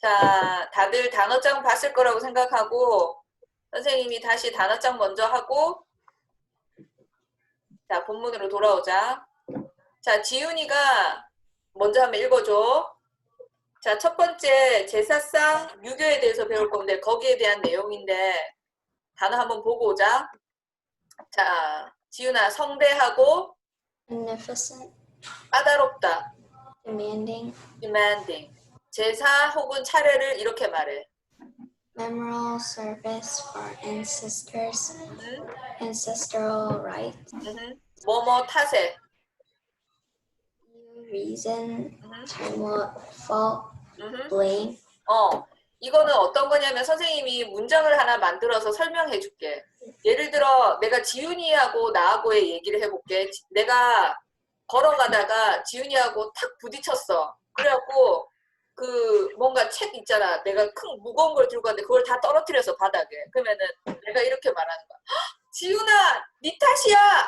자, 다들 단어장 봤을 거라고 생각하고 선생님이 다시 단어장 먼저 하고 자, 본문으로 돌아오자. 자, 지훈이가 먼저 한번 읽어줘. 자, 첫 번째 제사상 유교에 대해서 배울 건데 거기에 대한 내용인데 단어 한번 보고 오자. 자, 지훈아, 성대하고 magnificent, 까다롭다. demanding, 제사 혹은 차례를 이렇게 말해. memorial service for ancestral rites, 뭐뭐 탓에. reason, 잘못, fault, blame. 이거는 어떤 거냐면 선생님이 문장을 하나 만들어서 설명해 줄게. 예를 들어 내가 지훈이하고 나하고의 얘기를 해볼게. 내가 걸어가다가 지훈이하고 탁 부딪혔어. 그래갖고 그 뭔가 책 있잖아. 내가 큰 무거운 걸 들고 갔는데 그걸 다 떨어뜨려서 바닥에. 그러면은 내가 이렇게 말하는 거야. 지훈아, 네 탓이야.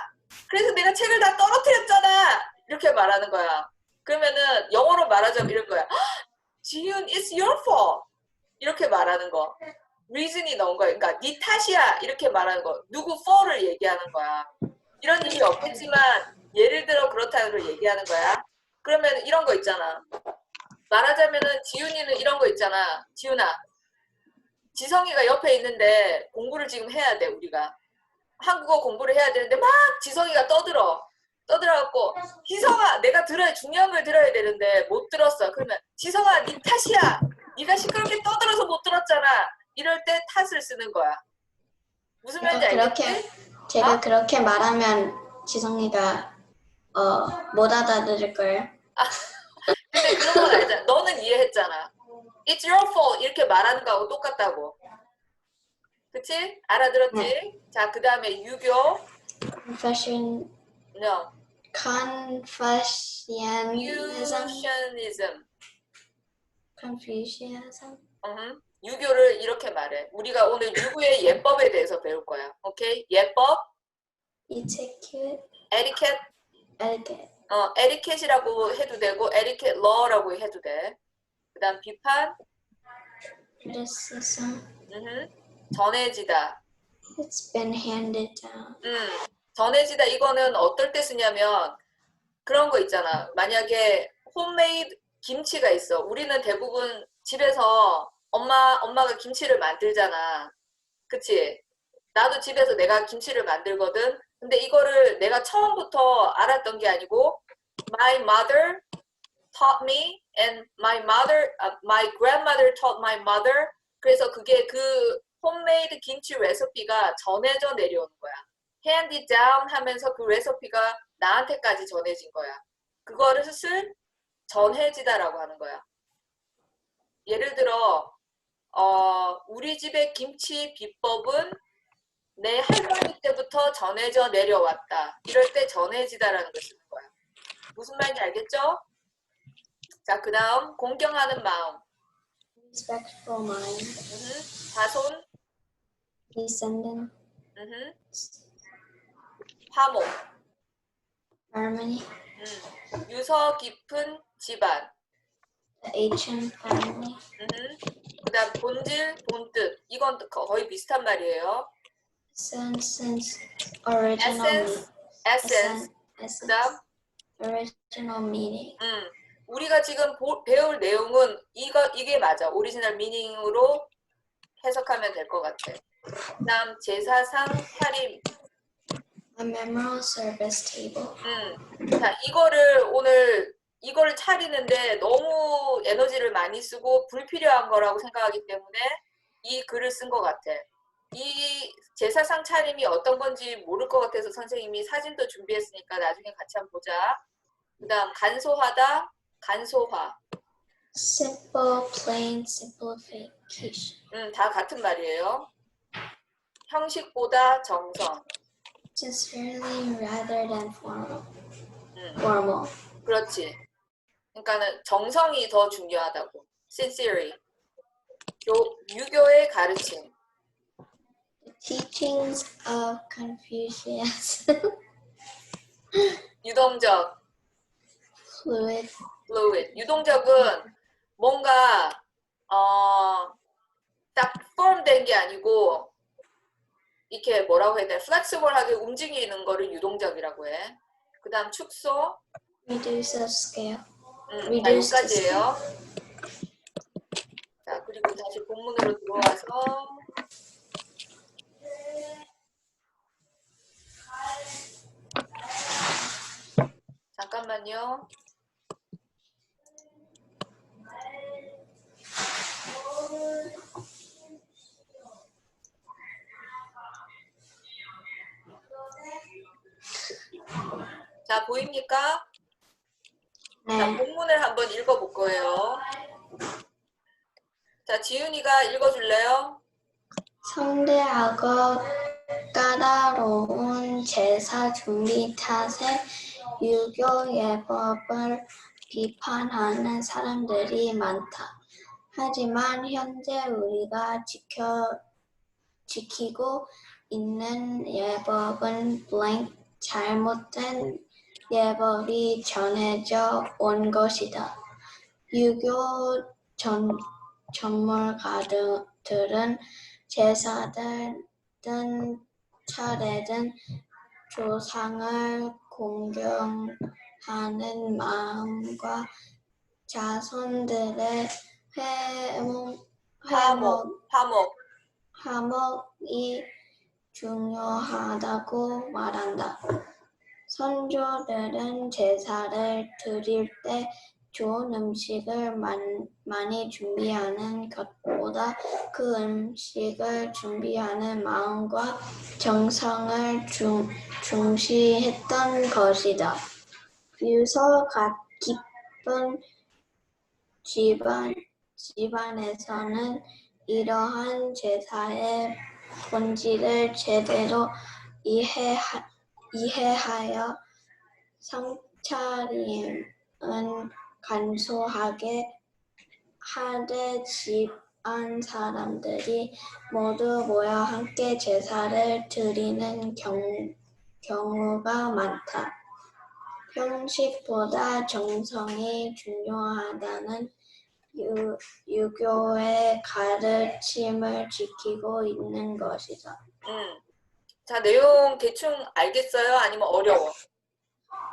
그래서 내가 책을 다 떨어뜨렸잖아. 이렇게 말하는 거야. 그러면은 영어로 말하자면 이런 거야. 지훈, it's your fault. 이렇게 말하는 거. reason이 넣은 거야. 그러니까 네 탓이야. 이렇게 말하는 거. 누구 for를 얘기하는 거야. 이런 일이 없겠지만 예를 들어 그렇다는 걸 얘기하는 거야. 그러면 이런 거 있잖아. 말하자면은 지훈이는 이런 거 있잖아. 지훈아, 지성이가 옆에 있는데 공부를 지금 해야 돼. 우리가 한국어 공부를 해야 되는데 막 지성이가 떠들어갖고 지성아, 내가 중요한 걸 들어야 되는데 못 들었어. 그러면 지성아, 네 탓이야. 네가 시끄럽게 떠들어서 못 들었잖아. 이럴 때 탓을 쓰는 거야. 무슨 말인지 알겠지? 제가 그렇게 말하면 지성이가 못 알아들을 거예요. 근데 그런 건 알잖아. 너는 이해했잖아. It's your fault 이렇게 말하는 거하고 똑같다고. 그치? 알아들었지? 네. 자, 그 다음에 유교. Confucianism. Confucianism. 유교를 이렇게 말해. 우리가 오늘 유교의 예법에 대해서 배울 거야. 오케이? 예법. Etiquette. 에리켓이라고 해도 되고 에리켓 러라고 해도 돼. 그 다음 비판. Criticism. 전해지다. It's been handed down. 전해지다 이거는 어떨 때 쓰냐면 그런 거 있잖아. 만약에 홈메이드 김치가 있어. 우리는 대부분 집에서 엄마가 김치를 만들잖아. 그치? 나도 집에서 내가 김치를 만들거든. 근데 이거를 내가 처음부터 알았던 게 아니고 my mother taught me and my grandmother taught my mother. 그래서 그게 그 홈메이드 김치 레시피가 전해져 내려오는 거야. hand down 하면서 그 레시피가 나한테까지 전해진 거야. 그거를 전해지다라고 하는 거야. 예를 들어 우리 집의 김치 비법은 내 할머니 때부터 전해져 내려왔다. 이럴 때 전해지다라는 걸 쓰는 거야. 무슨 말인지 알겠죠? 자, 그 다음 공경하는 마음. Respectful mind. 자손. Descendant. 화목. Harmony. 유서 깊은 집안. The ancient family. 그 다음 본질, 본뜻. 이건 거의 비슷한 말이에요. Essence. Original. Essence. 그 다음 Original meaning. 우리가 지금 배울 내용은 이게 맞아. 오리지널 미닝으로 해석하면 될 것 같아. 그 다음 제사상 차림. A memorial service table. 자, 이거를 차리는데 너무 에너지를 많이 쓰고 불필요한 거라고 생각하기 때문에 이 글을 쓴 것 같아. 이 제사상 차림이 어떤 건지 모를 것 같아서 선생님이 사진도 준비했으니까 나중에 같이 한번 보자. 그 다음 간소하다, 간소화. Simple, plain, simplification. 다 같은 말이에요. 형식보다 정성. Sincerely rather than formal. 그렇지. 그러니까는 정성이 더 중요하다고. Sincerely. 유교의 가르침. The teachings of Confucius. 유동적. Fluid. 유동적은 뭔가 이렇게 뭐라고 해야 돼? 플렉시블하게 움직이는 거를 유동적이라고 해. 그 다음 축소. Reduce the scale. 자, Reduce the 여기까지예요. 자, 그리고 다시 본문으로 들어와서 잠깐만요. 자, 보입니까? 자, 네. 본문을 한번 읽어볼 거예요. 자, 지윤이가 읽어줄래요? 성대하고 까다로운 제사 준비 탓에 유교 예법을 비판하는 사람들이 많다. 하지만 현재 우리가 지키고 있는 예법은 잘못된 예법이 전해져 온 것이다. 유교 전문가들은 제사든 차례든 조상을 공경하는 마음과 자손들의 화목이 중요하다고 말한다. 선조들은 제사를 드릴 때 좋은 음식을 많이 준비하는 것보다 그 음식을 준비하는 마음과 정성을 중시했던 것이다. 비로소 깊은 집안에서는 이러한 제사의 본질을 제대로 이해하여 성차림은 간소하게 하되 집안 사람들이 모두 모여 함께 제사를 드리는 경우가 많다. 형식보다 정성이 중요하다는 유교의 가르침을 지키고 있는 것이다. 자, 내용 대충 알겠어요? 아니면 어려워?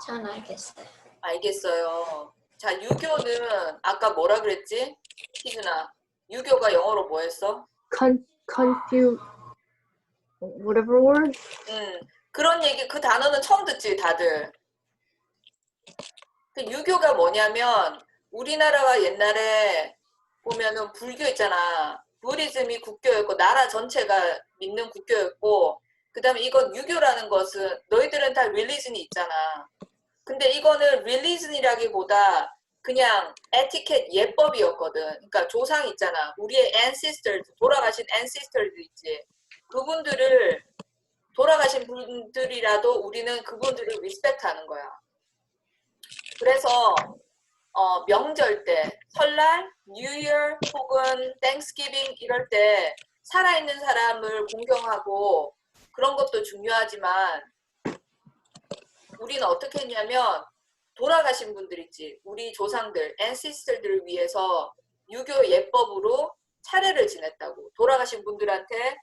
잘 알겠어요. 알겠어요. 자, 유교는 아까 뭐라 그랬지? 희준아, 유교가 영어로 뭐 했어? confuse whatever word. 그런 얘기, 그 단어는 처음 듣지, 다들. 그 유교가 뭐냐면 우리나라가 옛날에 보면은 불교 있잖아. 부디즘이 국교였고 나라 전체가 믿는 국교였고 그 다음에 이건 유교라는 것은 너희들은 다 릴리전이 있잖아. 근데 이거는 릴리전이라기보다 그냥 에티켓 예법이었거든. 그러니까 조상 있잖아. 우리의 ancestors, 돌아가신 ancestors 있지. 그분들을 돌아가신 분들이라도 우리는 그분들을 리스펙트하는 거야. 그래서 명절 때, 설날, New Year 혹은 Thanksgiving 이럴 때 살아있는 사람을 공경하고 그런 것도 중요하지만 우리는 어떻게 했냐면 돌아가신 분들 있지. 우리 조상들, ancestor들을 위해서 유교 예법으로 차례를 지냈다고. 돌아가신 분들한테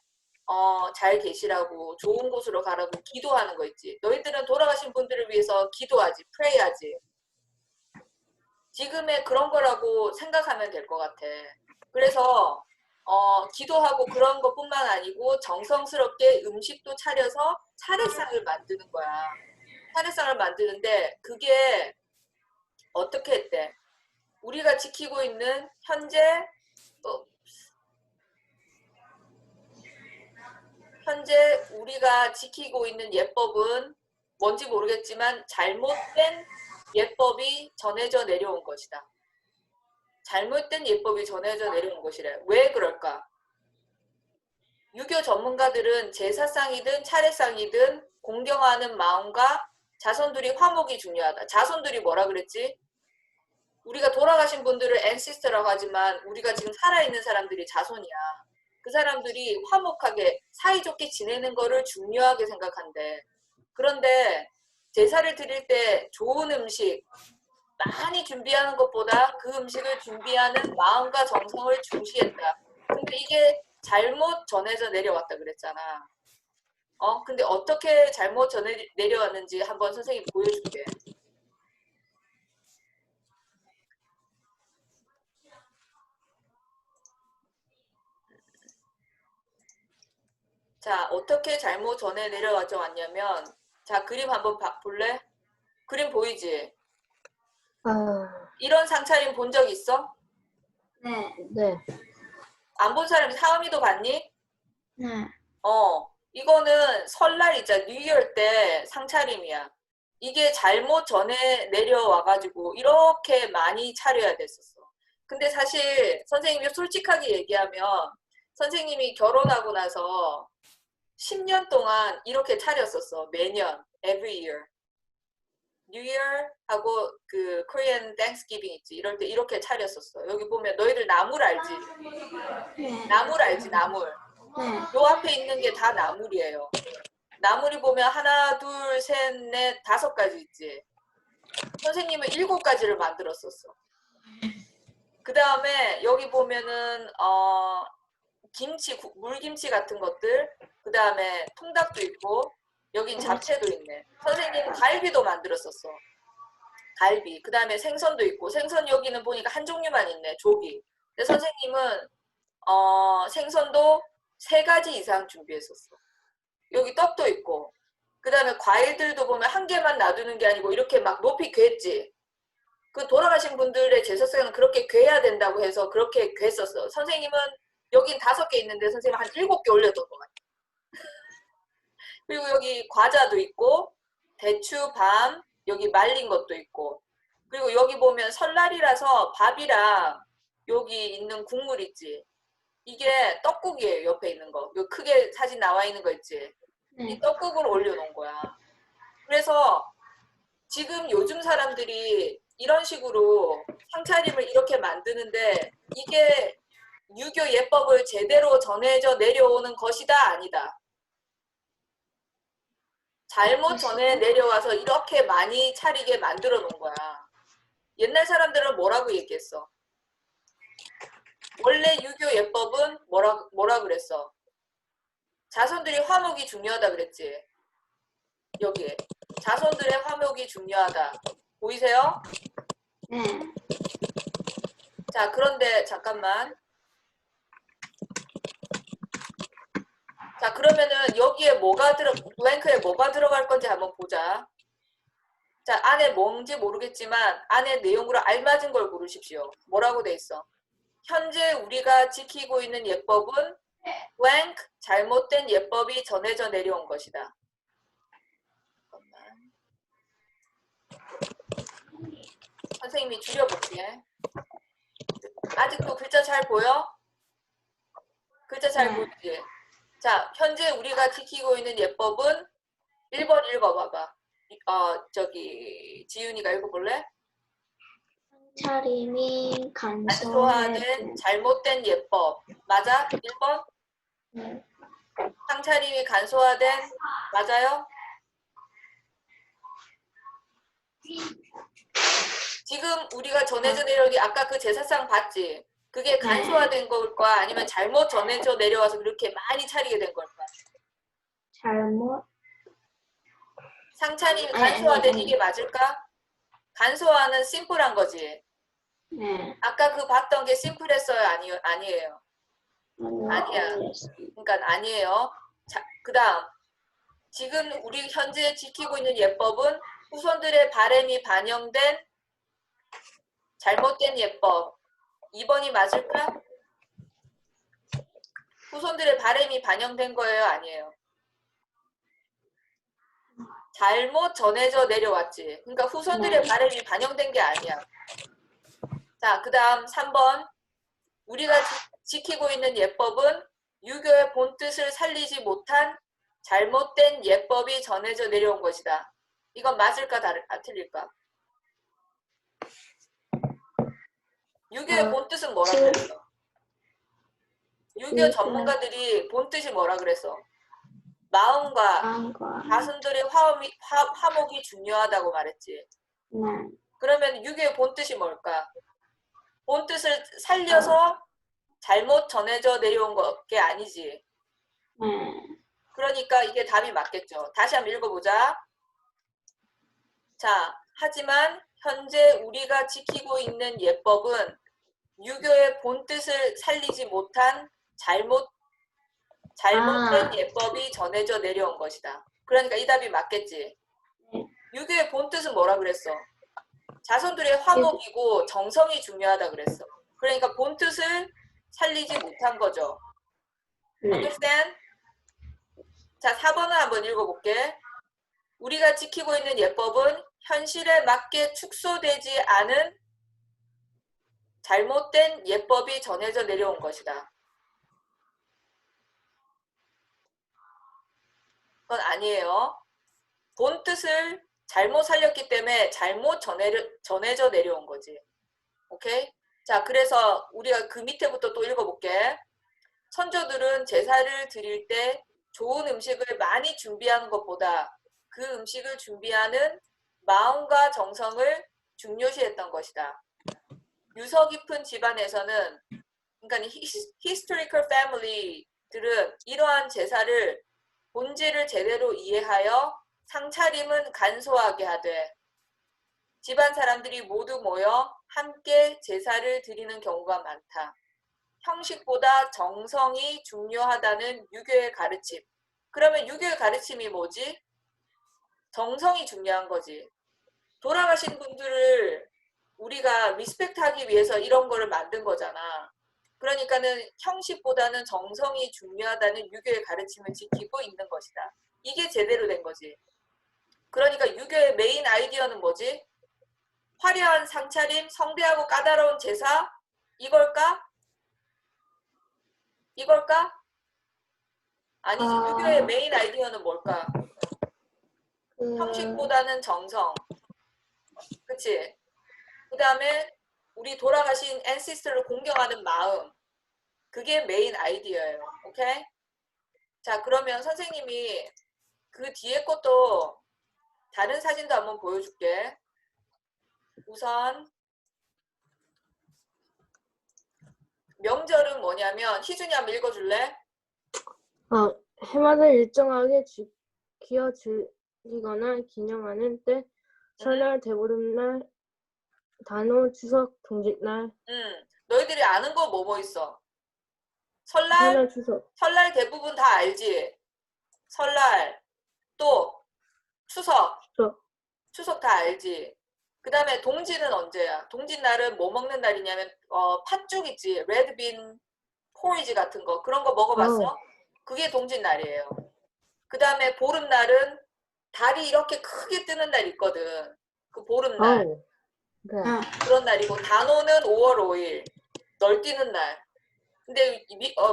잘 계시라고 좋은 곳으로 가라고 기도하는 거 있지. 너희들은 돌아가신 분들을 위해서 기도하지, pray하지. 지금의 그런 거라고 생각하면 될 것 같아. 그래서 기도하고 그런 것뿐만 아니고 정성스럽게 음식도 차려서 차례상을 만드는 거야. 차례상을 만드는데 그게 어떻게 했대? 우리가 지키고 있는 현재 우리가 지키고 있는 예법은 뭔지 모르겠지만 잘못된 예법이 전해져 내려온 것이다. 잘못된 예법이 전해져 내려온 것이래. 왜 그럴까? 유교 전문가들은 제사상이든 차례상이든 공경하는 마음과 자손들이 화목이 중요하다. 자손들이 뭐라 그랬지? 우리가 돌아가신 분들을 ancestor라고 하지만 우리가 지금 살아있는 사람들이 자손이야. 그 사람들이 화목하게 사이좋게 지내는 거를 중요하게 생각한대. 그런데 제사를 드릴 때 좋은 음식 많이 준비하는 것보다 그 음식을 준비하는 마음과 정성을 중시했다. 근데 이게 잘못 전해져 내려왔다 그랬잖아. 근데 어떻게 잘못 전해 내려왔는지 한번 선생님 보여줄게. 자, 어떻게 잘못 전해 내려가져 왔냐면, 자, 그림 한번 볼래? 그림 보이지? 이런 상차림 본 적 있어? 네. 네. 안 본 사람이 사음이도 봤니? 네. 이거는 설날 있잖아. 뉴이얼 때 상차림이야. 이게 잘못 전해 내려와가지고 이렇게 많이 차려야 됐었어. 근데 사실 선생님이 솔직하게 얘기하면 선생님이 결혼하고 나서 10년 동안 이렇게 차렸었어. 매년. Every year. New Year 하고 그 Korean Thanksgiving 있지. 이럴 때 이렇게 차렸었어. 여기 보면 너희들 나물 알지? 네. 나물 알지? 나물. 네. 요 앞에 있는 게 다 나물이에요. 나물이 보면 하나, 둘, 셋, 넷, 5가지 있지. 선생님은 7가지를 만들었었어. 그 다음에 여기 보면은 김치, 물김치 같은 것들, 그 다음에 통닭도 있고, 여긴 잡채도 있네. 선생님은 갈비도 만들었었어. 갈비. 그 다음에 생선도 있고, 생선 여기는 보니까 한 종류만 있네. 조기. 근데 선생님은 생선도 3가지 이상 준비했었어. 여기 떡도 있고, 그 다음에 과일들도 보면 한 개만 놔두는 게 아니고 이렇게 막 높이 괸지. 그 돌아가신 분들의 제사상은 그렇게 괸야 된다고 해서 그렇게 괸었어. 선생님은 여긴 5개 있는데 선생님은 한 7개 올렸던 것 같아. 그리고 여기 과자도 있고, 대추, 밤, 여기 말린 것도 있고, 그리고 여기 보면 설날이라서 밥이랑 여기 있는 국물 있지. 이게 떡국이에요. 옆에 있는 거. 요 크게 사진 나와 있는 거 있지. 이 네. 떡국을 올려놓은 거야. 그래서 지금 요즘 사람들이 이런 식으로 상차림을 이렇게 만드는데 이게 유교 예법을 제대로 전해져 내려오는 것이다 아니다. 잘못 전해 내려와서 이렇게 많이 차리게 만들어 놓은 거야. 옛날 사람들은 뭐라고 얘기했어? 원래 유교 예법은 뭐라 그랬어? 자손들이 화목이 중요하다 그랬지. 여기에 자손들의 화목이 중요하다. 보이세요? 네. 자, 그런데 잠깐만. 자, 그러면은 여기에 블랭크에 뭐가 들어갈 건지 한번 보자. 자, 안에 뭔지 모르겠지만 안에 내용으로 알맞은 걸 고르십시오. 뭐라고 돼 있어? 현재 우리가 지키고 있는 예법은 blank 잘못된 예법이 전해져 내려온 것이다. 잠깐만. 선생님이 줄여볼게. 아직도 글자 잘 보여? 글자 잘 보이지? 자, 현재 우리가 지키고 있는 예법은 1번 읽어봐봐. 지윤이가 읽어볼래? 차림이 간소화된 잘못된 예법. 맞아? 1번? 네. 상차림이 간소화된 맞아요? 지금 우리가 전해져 내려오기 아까 그 제사상 봤지? 그게 간소화된 걸까? 아니면 잘못 전해져 내려와서 그렇게 많이 차리게 된 걸까? 잘못. 상차림이 아니, 간소화된 아니. 이게 맞을까? 간소화는 심플한 거지. 네. 아까 그 봤던 게 심플했어요? 아니에요. 아니야. 그러니까 아니에요. 자, 그 다음. 지금 우리 현재 지키고 있는 예법은 후손들의 바램이 반영된 잘못된 예법. 2번이 맞을까? 후손들의 바램이 반영된 거예요? 아니에요? 잘못 전해져 내려왔지. 그러니까 후손들의 네. 바램이 반영된 게 아니야. 자, 그 다음 3번. 우리가 지키고 있는 예법은 유교의 본뜻을 살리지 못한 잘못된 예법이 전해져 내려온 것이다. 이건 맞을까 틀릴까? 유교의 본뜻은 뭐라고 그랬어? 유교 전문가들이 본뜻이 뭐라 그랬어? 마음과 자손들의 화목이 중요하다고 말했지. 네. 그러면 유교의 본뜻이 뭘까? 본뜻을 살려서 잘못 전해져 내려온 게 아니지. 네. 그러니까 이게 답이 맞겠죠. 다시 한번 읽어보자. 자, 하지만 현재 우리가 지키고 있는 예법은 유교의 본뜻을 살리지 못한 잘못된 예법이 전해져 내려온 것이다. 그러니까 이 답이 맞겠지. 네. 유교의 본뜻은 뭐라 그랬어? 자손들의 화목이고 정성이 중요하다 그랬어. 그러니까 본뜻을 살리지 못한 거죠. 네. Understand? 자, 4번을 한번 읽어볼게. 우리가 지키고 있는 예법은 현실에 맞게 축소되지 않은 잘못된 예법이 전해져 내려온 것이다. 그건 아니에요. 본뜻을 잘못 살렸기 때문에 잘못 전해져 내려온 거지. 오케이? 자, 그래서 우리가 그 밑에부터 또 읽어볼게. 선조들은 제사를 드릴 때 좋은 음식을 많이 준비하는 것보다 그 음식을 준비하는 마음과 정성을 중요시했던 것이다. 유서 깊은 집안에서는, 그러니까 historical family들은 이러한 제사를 본질을 제대로 이해하여 상차림은 간소하게 하되 집안 사람들이 모두 모여 함께 제사를 드리는 경우가 많다. 형식보다 정성이 중요하다는 유교의 가르침. 그러면 유교의 가르침이 뭐지? 정성이 중요한 거지. 돌아가신 분들을 우리가 리스펙트하기 위해서 이런 거를 만든 거잖아. 그러니까는 형식보다는 정성이 중요하다는 유교의 가르침을 지키고 있는 것이다. 이게 제대로 된 거지. 그러니까 유교의 메인 아이디어는 뭐지? 화려한 상차림, 성대하고 까다로운 제사, 이걸까? 이걸까? 아니지. 유교의 메인 아이디어는 뭘까? 형식보다는 정성. 그치? 그 다음에 우리 돌아가신 앤시스터를 공경하는 마음. 그게 메인 아이디어예요. 오케이? 자, 그러면 선생님이 그 뒤에 것도 다른 사진도 한번 보여줄게. 우선 명절은 뭐냐면 희준이 한번 읽어줄래? 해마다 일정하게 기어 즐기거나 기념하는 때, 설날, 대보름날, 단오, 추석, 동짓날, 너희들이 아는 거 뭐 있어? 설날, 추석, 설날 대부분 다 알지? 설날, 또 추석, 추석 다 알지? 그 다음에 동지는 언제야? 동짓날은 뭐 먹는 날이냐면 팥죽 있지? 레드빈 포리지 같은 거. 그런 거 먹어봤어? 그게 동짓날이에요. 그 다음에 보름날은 달이 이렇게 크게 뜨는 날 있거든. 그 보름날. 네. 그런 날이고 단오는 5월 5일. 널뛰는 날. 근데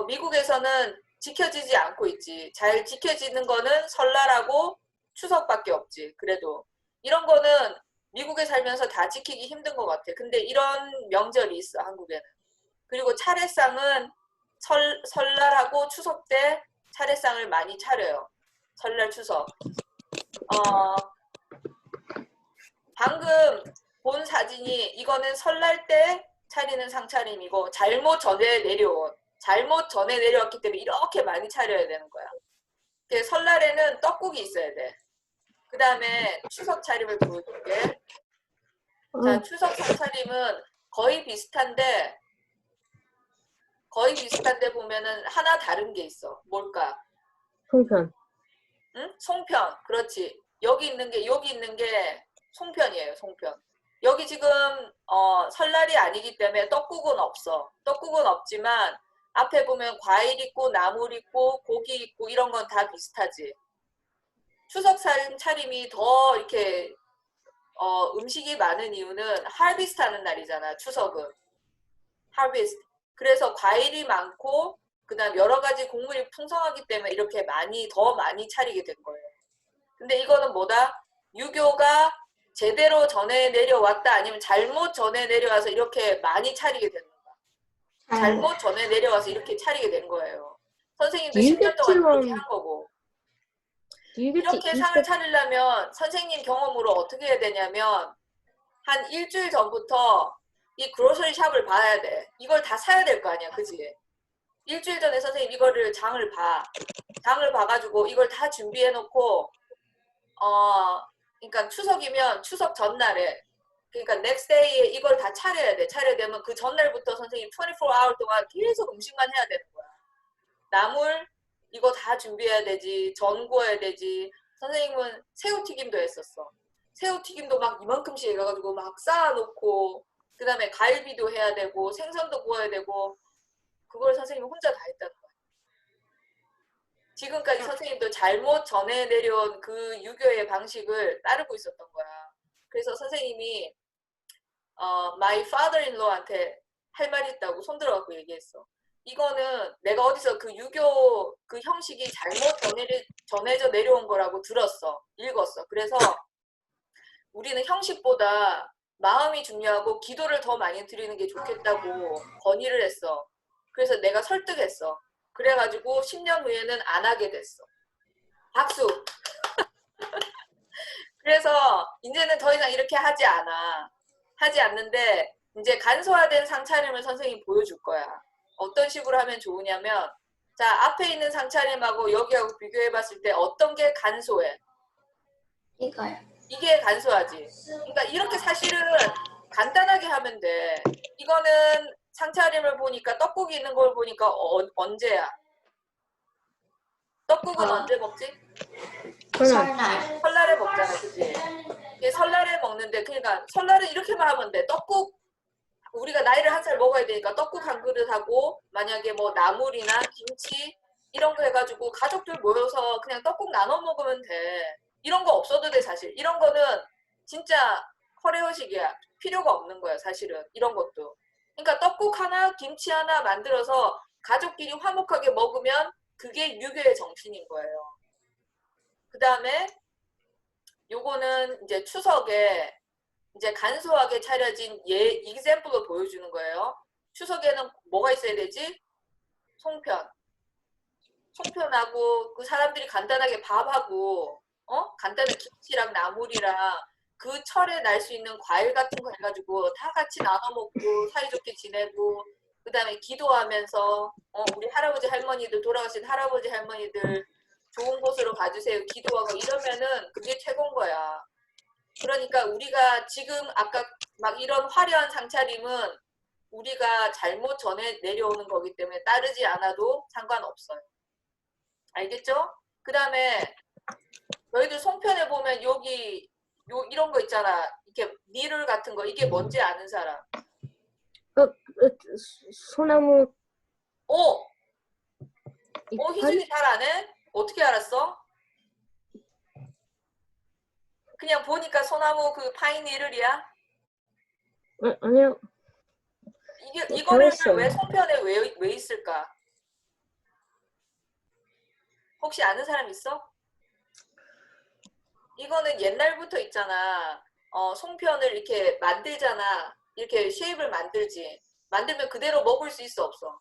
미국에서는 지켜지지 않고 있지. 잘 지켜지는 거는 설날하고 추석밖에 없지. 그래도 이런 거는 미국에 살면서 다 지키기 힘든 것 같아. 근데 이런 명절이 있어, 한국에는. 그리고 차례상은 설날하고 추석 때 차례상을 많이 차려요. 설날, 추석. 방금 본 사진이 이거는 설날 때 차리는 상차림이고 잘못 전에 내려왔기 때문에 이렇게 많이 차려야 되는 거야. 설날에는 떡국이 있어야 돼. 그 다음에 추석 차림을 보여줄게. 자, 추석 상차림은 거의 비슷한데 보면은 하나 다른 게 있어. 뭘까? 송편. 응? 송편. 그렇지. 여기 있는 게 송편이에요. 송편. 여기 지금 설날이 아니기 때문에 떡국은 없어. 떡국은 없지만 앞에 보면 과일 있고 나물 있고 고기 있고 이런 건 다 비슷하지. 추석 차림이 더 이렇게 음식이 많은 이유는 하비스트 하는 날이잖아. 추석은. 하비스트. 그래서 과일이 많고 그다음 여러 가지 곡물이 풍성하기 때문에 이렇게 더 많이 차리게 된 거예요. 근데 이거는 뭐다? 유교가 제대로 전해 내려왔다 아니면 잘못 전해 내려와서 이렇게 많이 차리게 되는 거야. 잘못 전해 내려와서 이렇게 차리게 된 거예요. 선생님도 10년 동안 그렇게 한 거고. 이렇게 상을 차리려면 선생님 경험으로 어떻게 해야 되냐면 한 일주일 전부터 이 그로서리 샵을 봐야 돼. 이걸 다 사야 될 거 아니야. 그지? 일주일 전에 선생님 이거를 장을 봐가지고 이걸 다 준비해놓고 그러니까 추석이면 추석 전날에 그러니까 next day에 이걸 다 차려야 돼. 차려야 되면 그 전날부터 선생님 24hour 동안 계속 음식만 해야 되는 거야. 나물 이거 다 준비해야 되지. 전 구워야 되지. 선생님은 새우튀김도 했었어. 새우튀김도 막 이만큼씩 해가지고 막 쌓아놓고 그 다음에 갈비도 해야 되고 생선도 구워야 되고 그걸 선생님이 혼자 다 했다는 거야. 지금까지 선생님도 잘못 전해 내려온 그 유교의 방식을 따르고 있었던 거야. 그래서 선생님이 my father-in-law한테 할 말이 있다고 손들어갖고 얘기했어. 이거는 내가 어디서 그 유교 그 형식이 잘못 전해져 내려온 거라고 들었어. 읽었어. 그래서 우리는 형식보다 마음이 중요하고 기도를 더 많이 드리는 게 좋겠다고 건의를 했어. 그래서 내가 설득했어. 그래가지고 10년 후에는 안 하게 됐어. 박수! 그래서 이제는 더 이상 이렇게 하지 않아. 하지 않는데 이제 간소화된 상차림을 선생님이 보여줄 거야. 어떤 식으로 하면 좋으냐면 자, 앞에 있는 상차림하고 여기하고 비교해봤을 때 어떤 게 간소해? 이거요. 이게 간소하지. 그러니까 이렇게 사실은 간단하게 하면 돼. 이거는 상차림을 보니까 떡국이 있는 걸 보니까 언제야? 떡국은 언제 먹지? 설날. 설날에 먹잖아, 그치? 이게 설날에 먹는데 그러니까 설날은 이렇게만 하면 돼. 떡국 우리가 나이를 한 살 먹어야 되니까 떡국 한 그릇하고 만약에 뭐 나물이나 김치 이런 거 해가지고 가족들 모여서 그냥 떡국 나눠 먹으면 돼. 이런 거 없어도 돼 사실. 이런 거는 진짜 허례허식이야. 필요가 없는 거야 사실은. 이런 것도. 그러니까 떡국 하나 김치 하나 만들어서 가족끼리 화목하게 먹으면 그게 유교의 정신인 거예요. 그 다음에 요거는 이제 추석에 이제 간소하게 차려진 example로 보여주는 거예요. 추석에는 뭐가 있어야 되지? 송편. 송편하고 그 사람들이 간단하게 밥하고 간단한 김치랑 나물이랑 그 철에 날 수 있는 과일 같은 거 해가지고 다 같이 나눠 먹고 사이좋게 지내고 그 다음에 기도하면서 우리 할아버지 할머니들 돌아가신 할아버지 할머니들 좋은 곳으로 가주세요. 기도하고 이러면은 그게 최고인 거야. 그러니까 우리가 지금 아까 막 이런 화려한 상차림은 우리가 잘못 전해 내려오는 거기 때문에 따르지 않아도 상관없어요. 알겠죠? 그 다음에 너희들 송편에 보면 여기 이런 거 있잖아. 이렇게 니를 같은 거 이게 뭔지 아는 사람? 소나무 희준이 잘 아네? 어떻게 알았어? 그냥 보니까 소나무 그 파인 니를이야? 아니요. 이거를 잘했어요. 왜 송편에 왜 있을까? 혹시 아는 사람 있어? 이거는 옛날부터 있잖아. 송편을 이렇게 만들잖아. 이렇게 쉐입을 만들지. 만들면 그대로 먹을 수 있어 없어?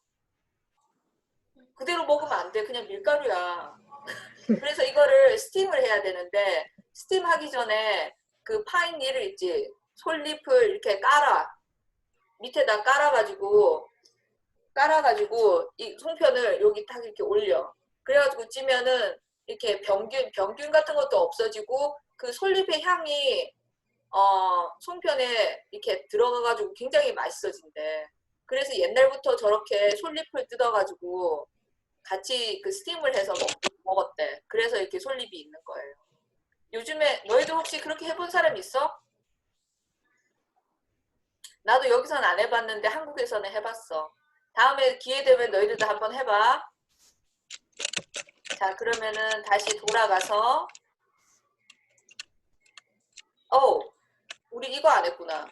그대로 먹으면 안 돼. 그냥 밀가루야. 그래서 이거를 스팀을 해야 되는데 스팀 하기 전에 그 파인 니를 있지. 솔잎을 이렇게 밑에다 깔아가지고 이 송편을 여기 딱 이렇게 올려. 그래가지고 찌면은 이렇게 병균 같은 것도 없어지고 그 솔잎의 향이 송편에 이렇게 들어가가지고 굉장히 맛있어진대. 그래서 옛날부터 저렇게 솔잎을 뜯어가지고 같이 그 스팀을 해서 먹었대. 그래서 이렇게 솔잎이 있는 거예요. 요즘에 너희들 혹시 그렇게 해본 사람 있어? 나도 여기서는 안 해봤는데 한국에서는 해봤어. 다음에 기회 되면 너희들도 한번 해봐. 자, 그러면은 다시 돌아가서 우리 이거 안 했구나.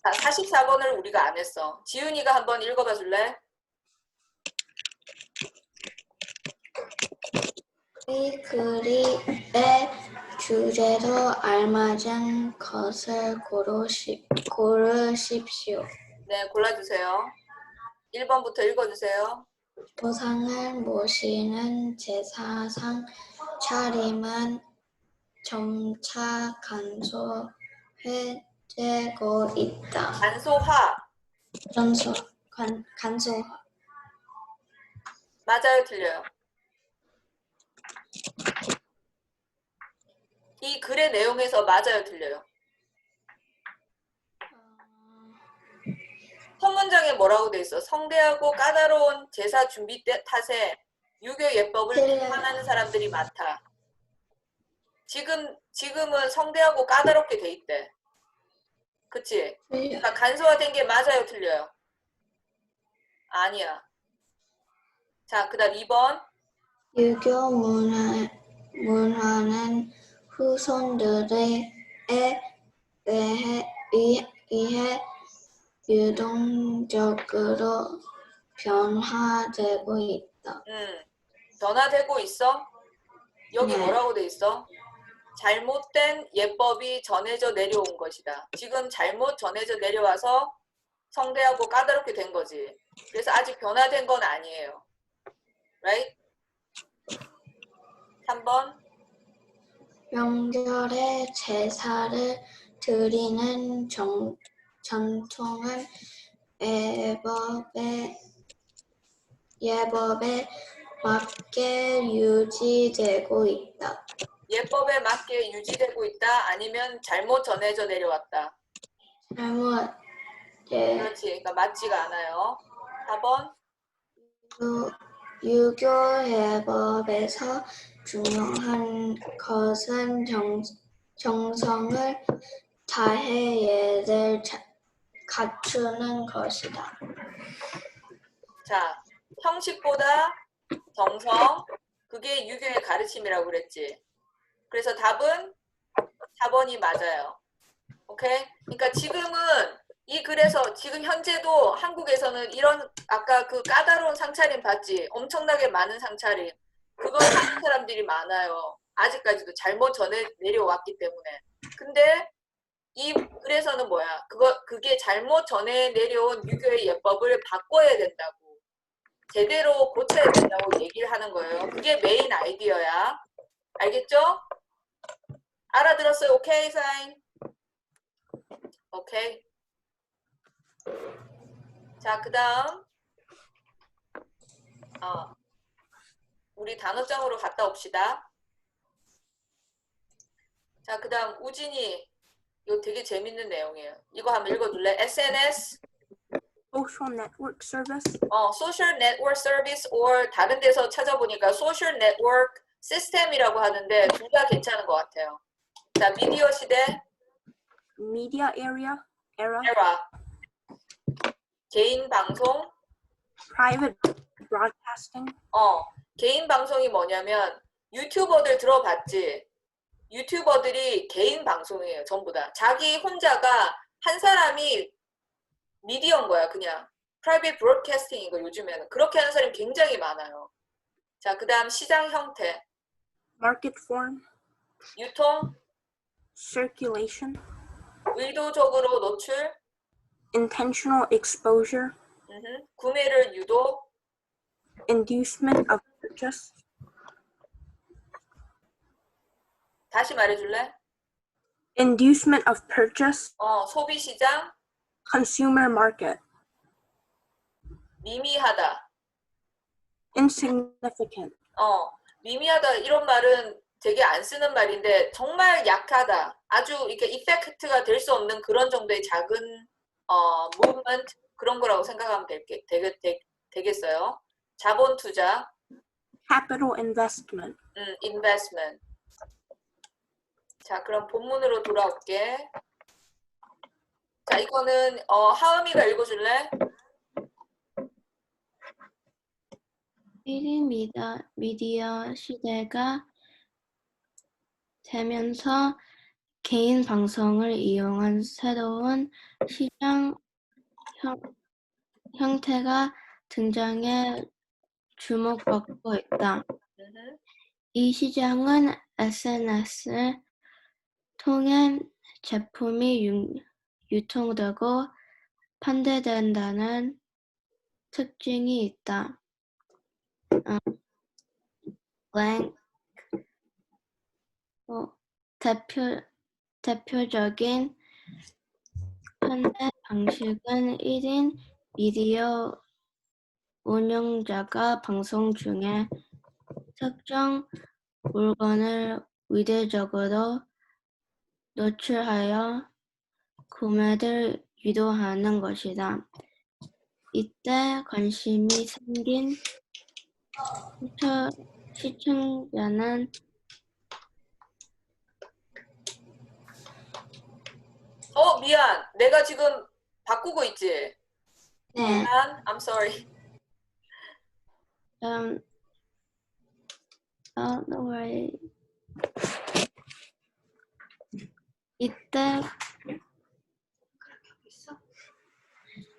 자, 44번을 우리가 안 했어. 지훈이가 한번 읽어봐 줄래? 이 글의 주제로 알맞은 것을 고르십시오. 네, 골라주세요. 1번부터 읽어주세요. 조상을 모시는 제사상 차림은 점차 간소해지고 되고 있다. 간소화. 간소화. 맞아요, 틀려요? 이 글의 내용에서 맞아요, 틀려요? 첫 문장에 뭐라고 돼 있어? 성대하고 까다로운 제사 준비 탓에 유교 예법을 틀려요. 비판하는 사람들이 많다. 지금은 성대하고 까다롭게 돼 있대. 그치? 그러니까 간소화된 게 맞아요, 틀려요? 아니야. 자, 그 다음 2번. 유교 문화는 후손들에 의해 유동적으로 변화되고 있다. 변화되고 있어? 여기 네. 뭐라고 돼 있어? 잘못된 예법이 전해져 내려온 것이다. 지금 잘못 전해져 내려와서 성대하고 까다롭게 된 거지. 그래서 아직 변화된 건 아니에요. Right? 3번. 명절에 제사를 드리는 전통은 예법에 맞게 유지되고 있다. 예법에 맞게 유지되고 있다. 아니면 잘못 전해져 내려왔다. 잘못 그렇지. 그러니까 맞지가 않아요. 4번. 유교 예법에서 중요한 것은 정성을 다해 예를 갖추는 것이다. 자, 형식보다 정성. 그게 유교의 가르침이라고 그랬지. 그래서 답은 4번이 맞아요. 오케이? 그러니까 지금은 이 글에서 지금 현재도 한국에서는 이런 아까 그 까다로운 상차림 봤지? 엄청나게 많은 상차림. 그걸 하는 사람들이 많아요. 아직까지도 잘못 전해 내려왔기 때문에. 근데 이 글에서는 뭐야? 그게 잘못 전해 내려온 유교의 예법을 바꿔야 된다고. 제대로 고쳐야 된다고 얘기를 하는 거예요. 그게 메인 아이디어야. 알겠죠? 알아들었어요? 오케이, 사인? 오케이. 자, 그 다음 우리 단어장으로 갔다 옵시다. 자, 그 다음 우진이 이거 되게 재밌는 내용이에요. 이거 한번 읽어줄래? SNS, Social network service. Social Network Service or 다른 데서 찾아보니까 Social Network System이라고 하는데 둘 다 괜찮은 것 같아요. 자, 미디어 시대, Media era. 에라, 개인 방송, Private broadcasting. 개인 방송이 뭐냐면 유튜버들 들어봤지? 유튜버들이 개인 방송이에요. 전부 다. 자기 혼자가 한 사람이 미디어인 거야. 그냥 프라이빗 브로드캐스팅이고 요즘에는 그렇게 하는 사람이 굉장히 많아요. 자, 그 다음 시장 형태, Market form. 유통, Circulation. 의도적으로 노출, Intentional exposure. 구매를 유도, Inducement of purchase. 다시 말해줄래? Inducement of purchase. 소비 시장, Consumer market. 미미하다. Insignificant. 미미하다 이런 말은 되게 안 쓰는 말인데 정말 약하다. 아주 이렇게 이펙트가 될 수 없는 그런 정도의 작은 무브먼트 그런 거라고 생각하면 되겠어요. 자본 투자, Capital investment. investment. 자, 그럼 본문으로 돌아올게. 자, 이거는 하은이가 읽어줄래? 1인 미디어 시대가 되면서 개인 방송을 이용한 새로운 시장 형태가 등장해 주목받고 있다. 이 시장은 SNS를 통해 제품이 유통되고 판매된다는 특징이 있다. 대표적인 판매 방식은 1인 미디어 운영자가 방송 중에 특정 물건을 의도적으로 노출하여 구매를 유도하는 것이다. 이때 관심이 생긴 시청자는 미안. 내가 지금 바꾸고 있지. 네, 미안. I'm sorry. no worry.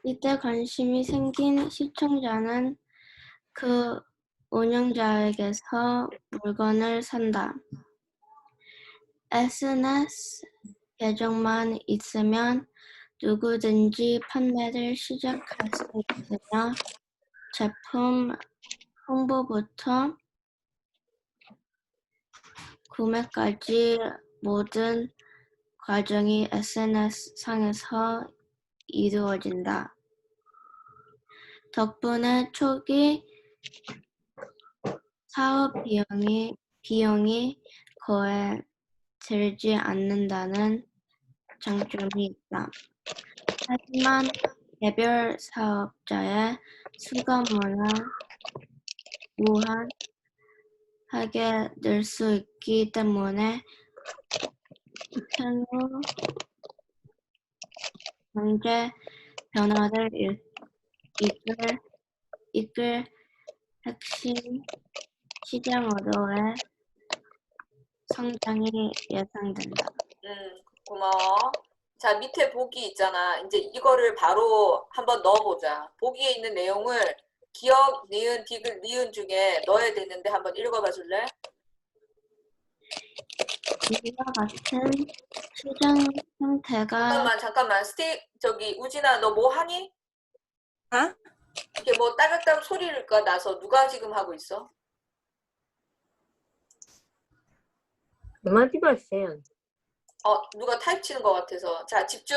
이때 관심이 생긴 시청자는 그 운영자에게서 물건을 산다. SNS 계정만 있으면 누구든지 판매를 시작할 수 있으며 제품 홍보부터 구매까지 모든 과정이 SNS상에서 이루어진다. 덕분에 초기 사업 비용이 거의 들지 않는다는 장점이 있다. 하지만 개별 사업자의 수가 무한하게 늘 수 있기 때문에 향후 경제 변화를 이끌 핵심 시장으로의 성장이 예상된다. 고마워. 자, 밑에 보기 있잖아. 이제 이거를 바로 한번 넣어보자. 보기에 있는 내용을 기억, 니은, 디귿, 니은 중에 넣어야 되는데 한번 읽어봐 줄래? 이와 같은 시장 형태가 잠깐만. 저기, 우진아, 너 뭐 하니? 어? 이렇게 뭐 따뜻한 소리가 나서 누가 지금 하고 있어? 한마디 봤어요. 누가 타입 치는 것 같아서. 자, 집중.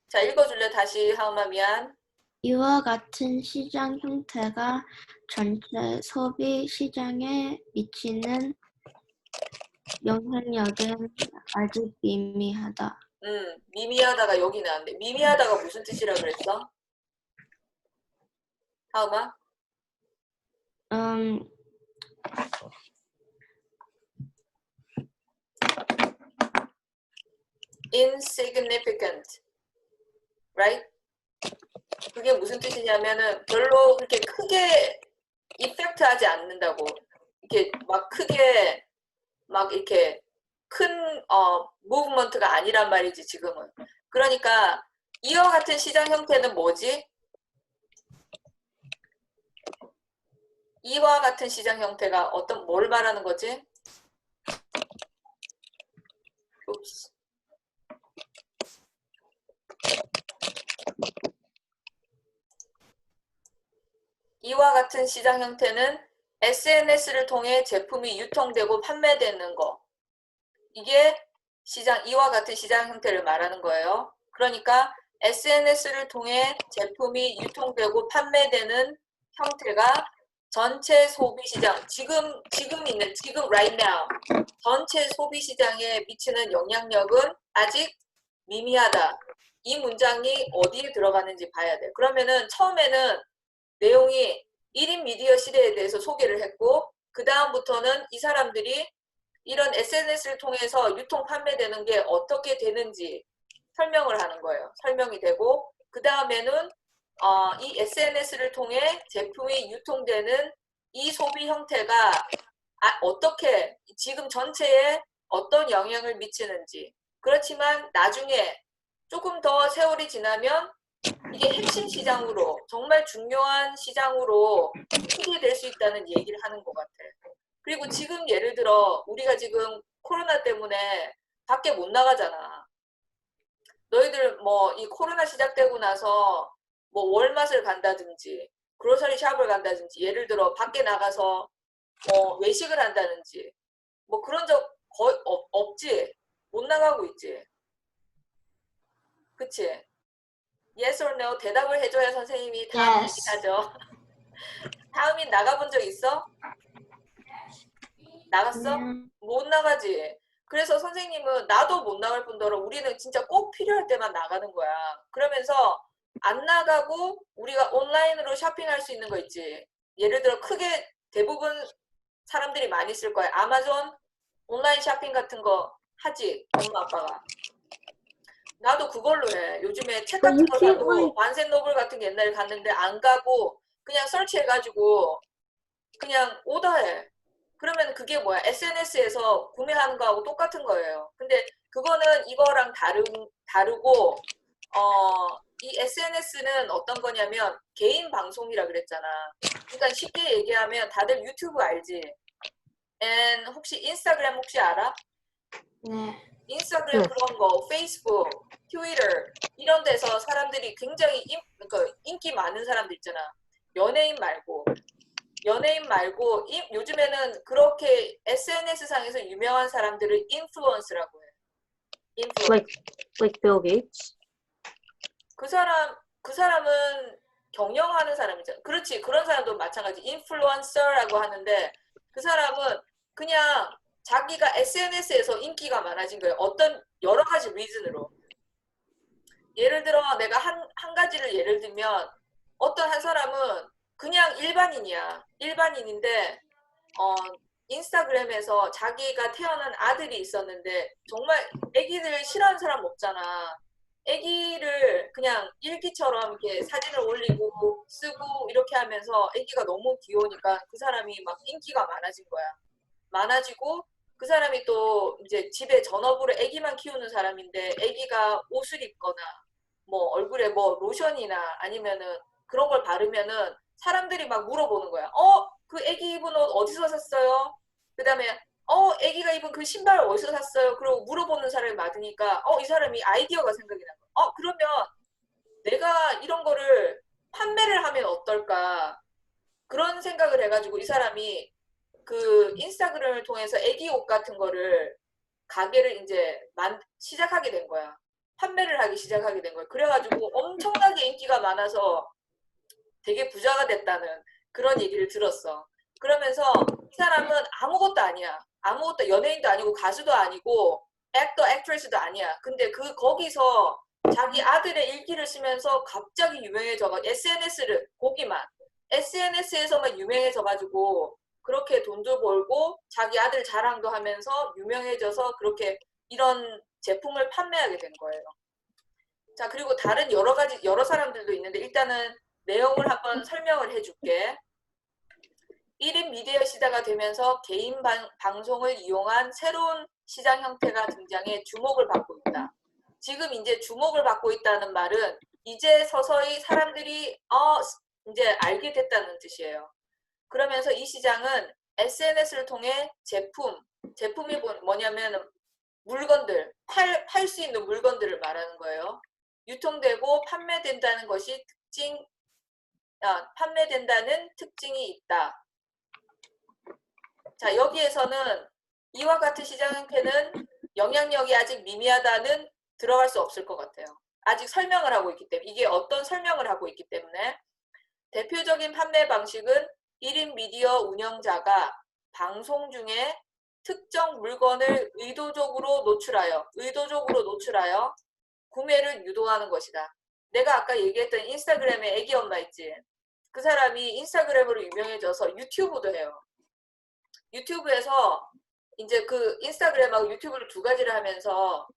자, 읽어줄래? 다시, 하은아, 미안. 이와 같은 시장 형태가 전체 소비 시장에 미치는 영향력은 아직 미미하다. 미미하다가 여기 나왔는데. 미미하다가 무슨 뜻이라 그랬어? 하은아? insignificant, right? 그게 무슨 뜻이냐면은 별로 그렇게 크게 이펙트하지 않는다고. 이렇게 막 크게 막 이렇게 큰 무브먼트가 아니란 말이지 지금은. 그러니까 이와 같은 시장 형태는 뭐지? 이와 같은 시장 형태가 뭘 말하는 거지? 옵스. 이와 같은 시장 형태는 SNS를 통해 제품이 유통되고 판매되는 거. 이게 이와 같은 시장 형태를 말하는 거예요. 그러니까 SNS를 통해 제품이 유통되고 판매되는 형태가 전체 소비 시장, 지금 right now, 전체 소비 시장에 미치는 영향력은 아직 미미하다. 이 문장이 어디에 들어가는지 봐야 돼. 그러면은 처음에는 내용이 1인 미디어 시대에 대해서 소개를 했고, 그 다음부터는 이 사람들이 이런 SNS를 통해서 유통 판매되는 게 어떻게 되는지 설명을 하는 거예요. 설명이 되고, 그 다음에는 이 SNS를 통해 제품이 유통되는 이 소비 형태가 어떻게 지금 전체에 어떤 영향을 미치는지. 그렇지만 나중에 조금 더 세월이 지나면 이게 핵심 시장으로, 정말 중요한 시장으로 크게 될 수 있다는 얘기를 하는 것 같아. 그리고 지금 예를 들어 우리가 지금 코로나 때문에 밖에 못 나가잖아. 너희들 뭐 이 코로나 시작되고 나서 뭐 월마트를 간다든지 그로서리 샵을 간다든지 예를 들어 밖에 나가서 뭐 외식을 한다든지 뭐 그런 적 거의 없지. 못 나가고 있지. 그치? Yes or no 대답을 해줘야 선생님이 다음 Yes. 얘기하죠. 다음인 나가본 적 있어? 나갔어? 그냥 못 나가지. 그래서 선생님은 나도 못 나갈 뿐더러 우리는 진짜 꼭 필요할 때만 나가는 거야. 그러면서 안 나가고 우리가 온라인으로 쇼핑할 수 있는 거 있지. 예를 들어 크게 대부분 사람들이 많이 쓸 거야. 아마존 온라인 쇼핑 같은 거 하지. 엄마 아빠가. 나도 그걸로 해. 요즘에 책 But 같은 you 거 can't 사도 like 반센노블 같은 게 옛날에 갔는데 안 가고 그냥 설치해가지고 그냥 오더해. 그러면 그게 뭐야? SNS에서 구매하는 거하고 똑같은 거예요. 근데 그거는 이거랑 다르고 이 SNS는 어떤 거냐면 개인 방송이라 그랬잖아. 그러니까 쉽게 얘기하면 다들 유튜브 알지? And 혹시 인스타그램 혹시 알아? 네. 인스타그램 네. 그런 거, 페이스북, 트위터 이런 데서 사람들이 굉장히 그러니까 인기 많은 사람들 있잖아. 연예인 말고 요즘에는 그렇게 SNS 상에서 유명한 사람들을 인플루언스라고 해. 인플루언스. like Bill Gates. 그 사람은 경영하는 사람이잖아. 그렇지. 그런 사람도 마찬가지. 인플루언서라고 하는데 그 사람은 그냥 자기가 SNS에서 인기가 많아진 거예요. 어떤 여러 가지 리즌으로. 예를 들어 내가 한 가지를 예를 들면 어떤 한 사람은 그냥 일반인이야. 일반인인데 인스타그램에서 자기가 태어난 아들이 있었는데 정말 애기들 싫어하는 사람 없잖아. 애기를 그냥 일기처럼 이렇게 사진을 올리고 쓰고 이렇게 하면서 애기가 너무 귀여우니까 그 사람이 막 인기가 많아진 거야. 많아지고 그 사람이 또 이제 집에 전업으로 애기만 키우는 사람인데 애기가 옷을 입거나 뭐 얼굴에 뭐 로션이나 아니면은 그런 걸 바르면은 사람들이 막 물어보는 거야. 그 애기 입은 옷 어디서 샀어요? 그 다음에 애기가 입은 그 신발 어디서 샀어요? 그리고 물어보는 사람이 많으니까 이 사람이 아이디어가 생각이 난 거야. 그러면 내가 이런 거를 판매를 하면 어떨까? 그런 생각을 해가지고 이 사람이 그 인스타그램을 통해서 애기 옷 같은 거를 가게를 이제 시작하게 된 거야. 판매를 하기 시작하게 된 거야. 그래가지고 엄청나게 인기가 많아서 되게 부자가 됐다는 그런 얘기를 들었어. 그러면서 이 사람은 아무것도 아니야. 아무것도 연예인도 아니고 가수도 아니고 액터, 액트리스도 아니야. 근데 거기서 자기 아들의 일기를 쓰면서 갑자기 유명해져가 SNS를 보기만 SNS에서만 유명해져가지고 그렇게 돈도 벌고 자기 아들 자랑도 하면서 유명해져서 그렇게 이런 제품을 판매하게 된 거예요. 자, 그리고 다른 여러 사람들도 있는데 일단은 내용을 한번 설명을 해줄게. 1인 미디어 시대가 되면서 개인 방송을 이용한 새로운 시장 형태가 등장해 주목을 받고 있다. 지금 이제 주목을 받고 있다는 말은 이제 서서히 사람들이 이제 알게 됐다는 뜻이에요. 그러면서 이 시장은 SNS를 통해 제품이 뭐냐면 물건들, 팔 수 있는 물건들을 말하는 거예요. 유통되고 판매된다는 것이 판매된다는 특징이 있다. 자, 여기에서는 이와 같은 시장 형태는 영향력이 아직 미미하다는 들어갈 수 없을 것 같아요. 아직 설명을 하고 있기 때문에 이게 어떤 설명을 하고 있기 때문에 대표적인 판매 방식은 1인 미디어 운영자가 방송 중에 특정 물건을 의도적으로 노출하여 구매를 유도하는 것이다. 내가 아까 얘기했던 인스타그램에 애기 엄마 있지? 그 사람이 인스타그램으로 유명해져서 유튜브도 해요. 유튜브에서 이제 그 인스타그램하고 유튜브를 두 가지를 하면서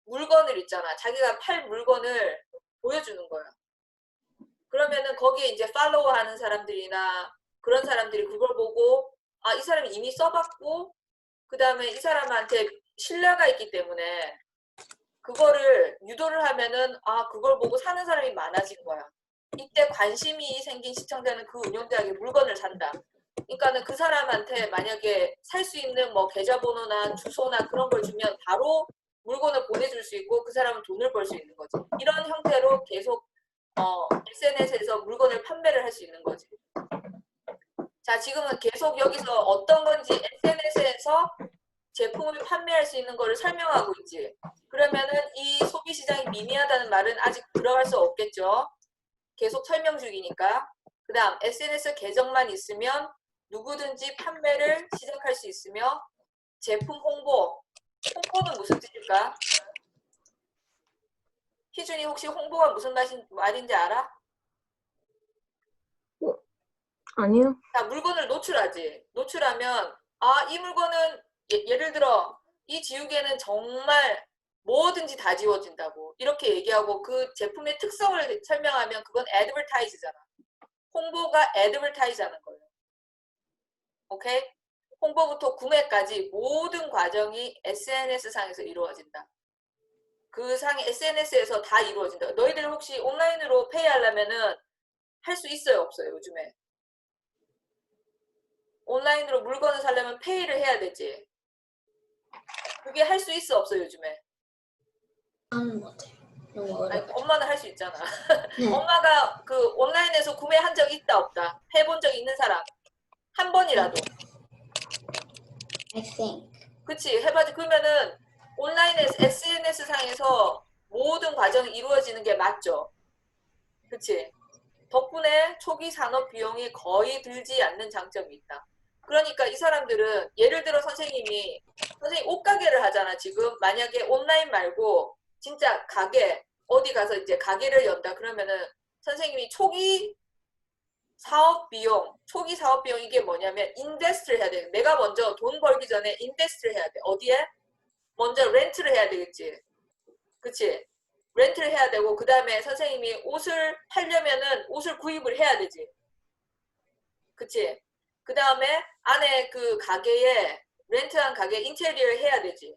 물건을 있잖아. 자기가 팔 물건을 보여주는 거야. 그러면은 거기에 이제 팔로우 하는 사람들이나 그런 사람들이 그걸 보고 이 사람이 이미 써봤고 그 다음에 이 사람한테 신뢰가 있기 때문에 그거를 유도를 하면은 그걸 보고 사는 사람이 많아진 거야. 이때 관심이 생긴 시청자는 그 운영자에게 물건을 산다. 그러니까는 그 사람한테 만약에 살 수 있는 뭐 계좌번호나 주소나 그런 걸 주면 바로 물건을 보내줄 수 있고 그 사람은 돈을 벌 수 있는 거지. 이런 형태로 계속 SNS에서 물건을 판매를 할 수 있는 거지. 자, 지금은 계속 여기서 어떤 건지 SNS에서 제품을 판매할 수 있는 거를 설명하고 있지. 그러면은 이 소비 시장이 미미하다는 말은 아직 들어갈 수 없겠죠. 계속 설명 중이니까. 그 다음 SNS 계정만 있으면 누구든지 판매를 시작할 수 있으며 제품 홍보. 홍보는 무슨 뜻일까? 희준이 혹시 홍보가 무슨 말인지 알아? 아니요. 자, 물건을 노출하지. 노출하면 아, 이 물건은 예를 들어 이 지우개는 정말 뭐든지 다 지워진다고 이렇게 얘기하고 그 제품의 특성을 설명하면 그건 애드버타이즈잖아. 홍보가 애드버타이즈 하는 거예요. 오케이? 홍보부터 구매까지 모든 과정이 SNS상에서 이루어진다. 그 상의 SNS에서 다 이루어진다. 너희들 혹시 온라인으로 페이 하려면은 할 수 있어요, 없어요, 요즘에? 온라인으로 물건을 사려면 페이를 해야 되지. 그게 할 수 있어, 없어, 요즘에? 하는 것 같아요. 너무 아니, 어려워. 엄마는 할 수 있잖아. 네. 엄마가 그 온라인에서 구매한 적 있다, 없다? 해본 적 있는 사람? 한 번이라도. I think. 그치, 해봐지. 그러면은 온라인에서 SNS 상에서 모든 과정이 이루어지는 게 맞죠? 그치? 덕분에 초기 산업 비용이 거의 들지 않는 장점이 있다. 그러니까 이 사람들은 예를 들어 선생님 옷가게를 하잖아. 지금 만약에 온라인 말고 진짜 가게 어디 가서 이제 가게를 연다 그러면은 선생님이 초기 사업 비용 이게 뭐냐면 인베스트를 해야 돼. 내가 먼저 돈 벌기 전에 인베스트를 해야 돼. 어디에? 먼저 렌트를 해야 되겠지. 그치? 렌트를 해야 되고 그 다음에 선생님이 옷을 팔려면은 옷을 구입을 해야 되지. 그치? 그 다음에 안에 그 가게에 렌트한 가게 인테리어를 해야 되지.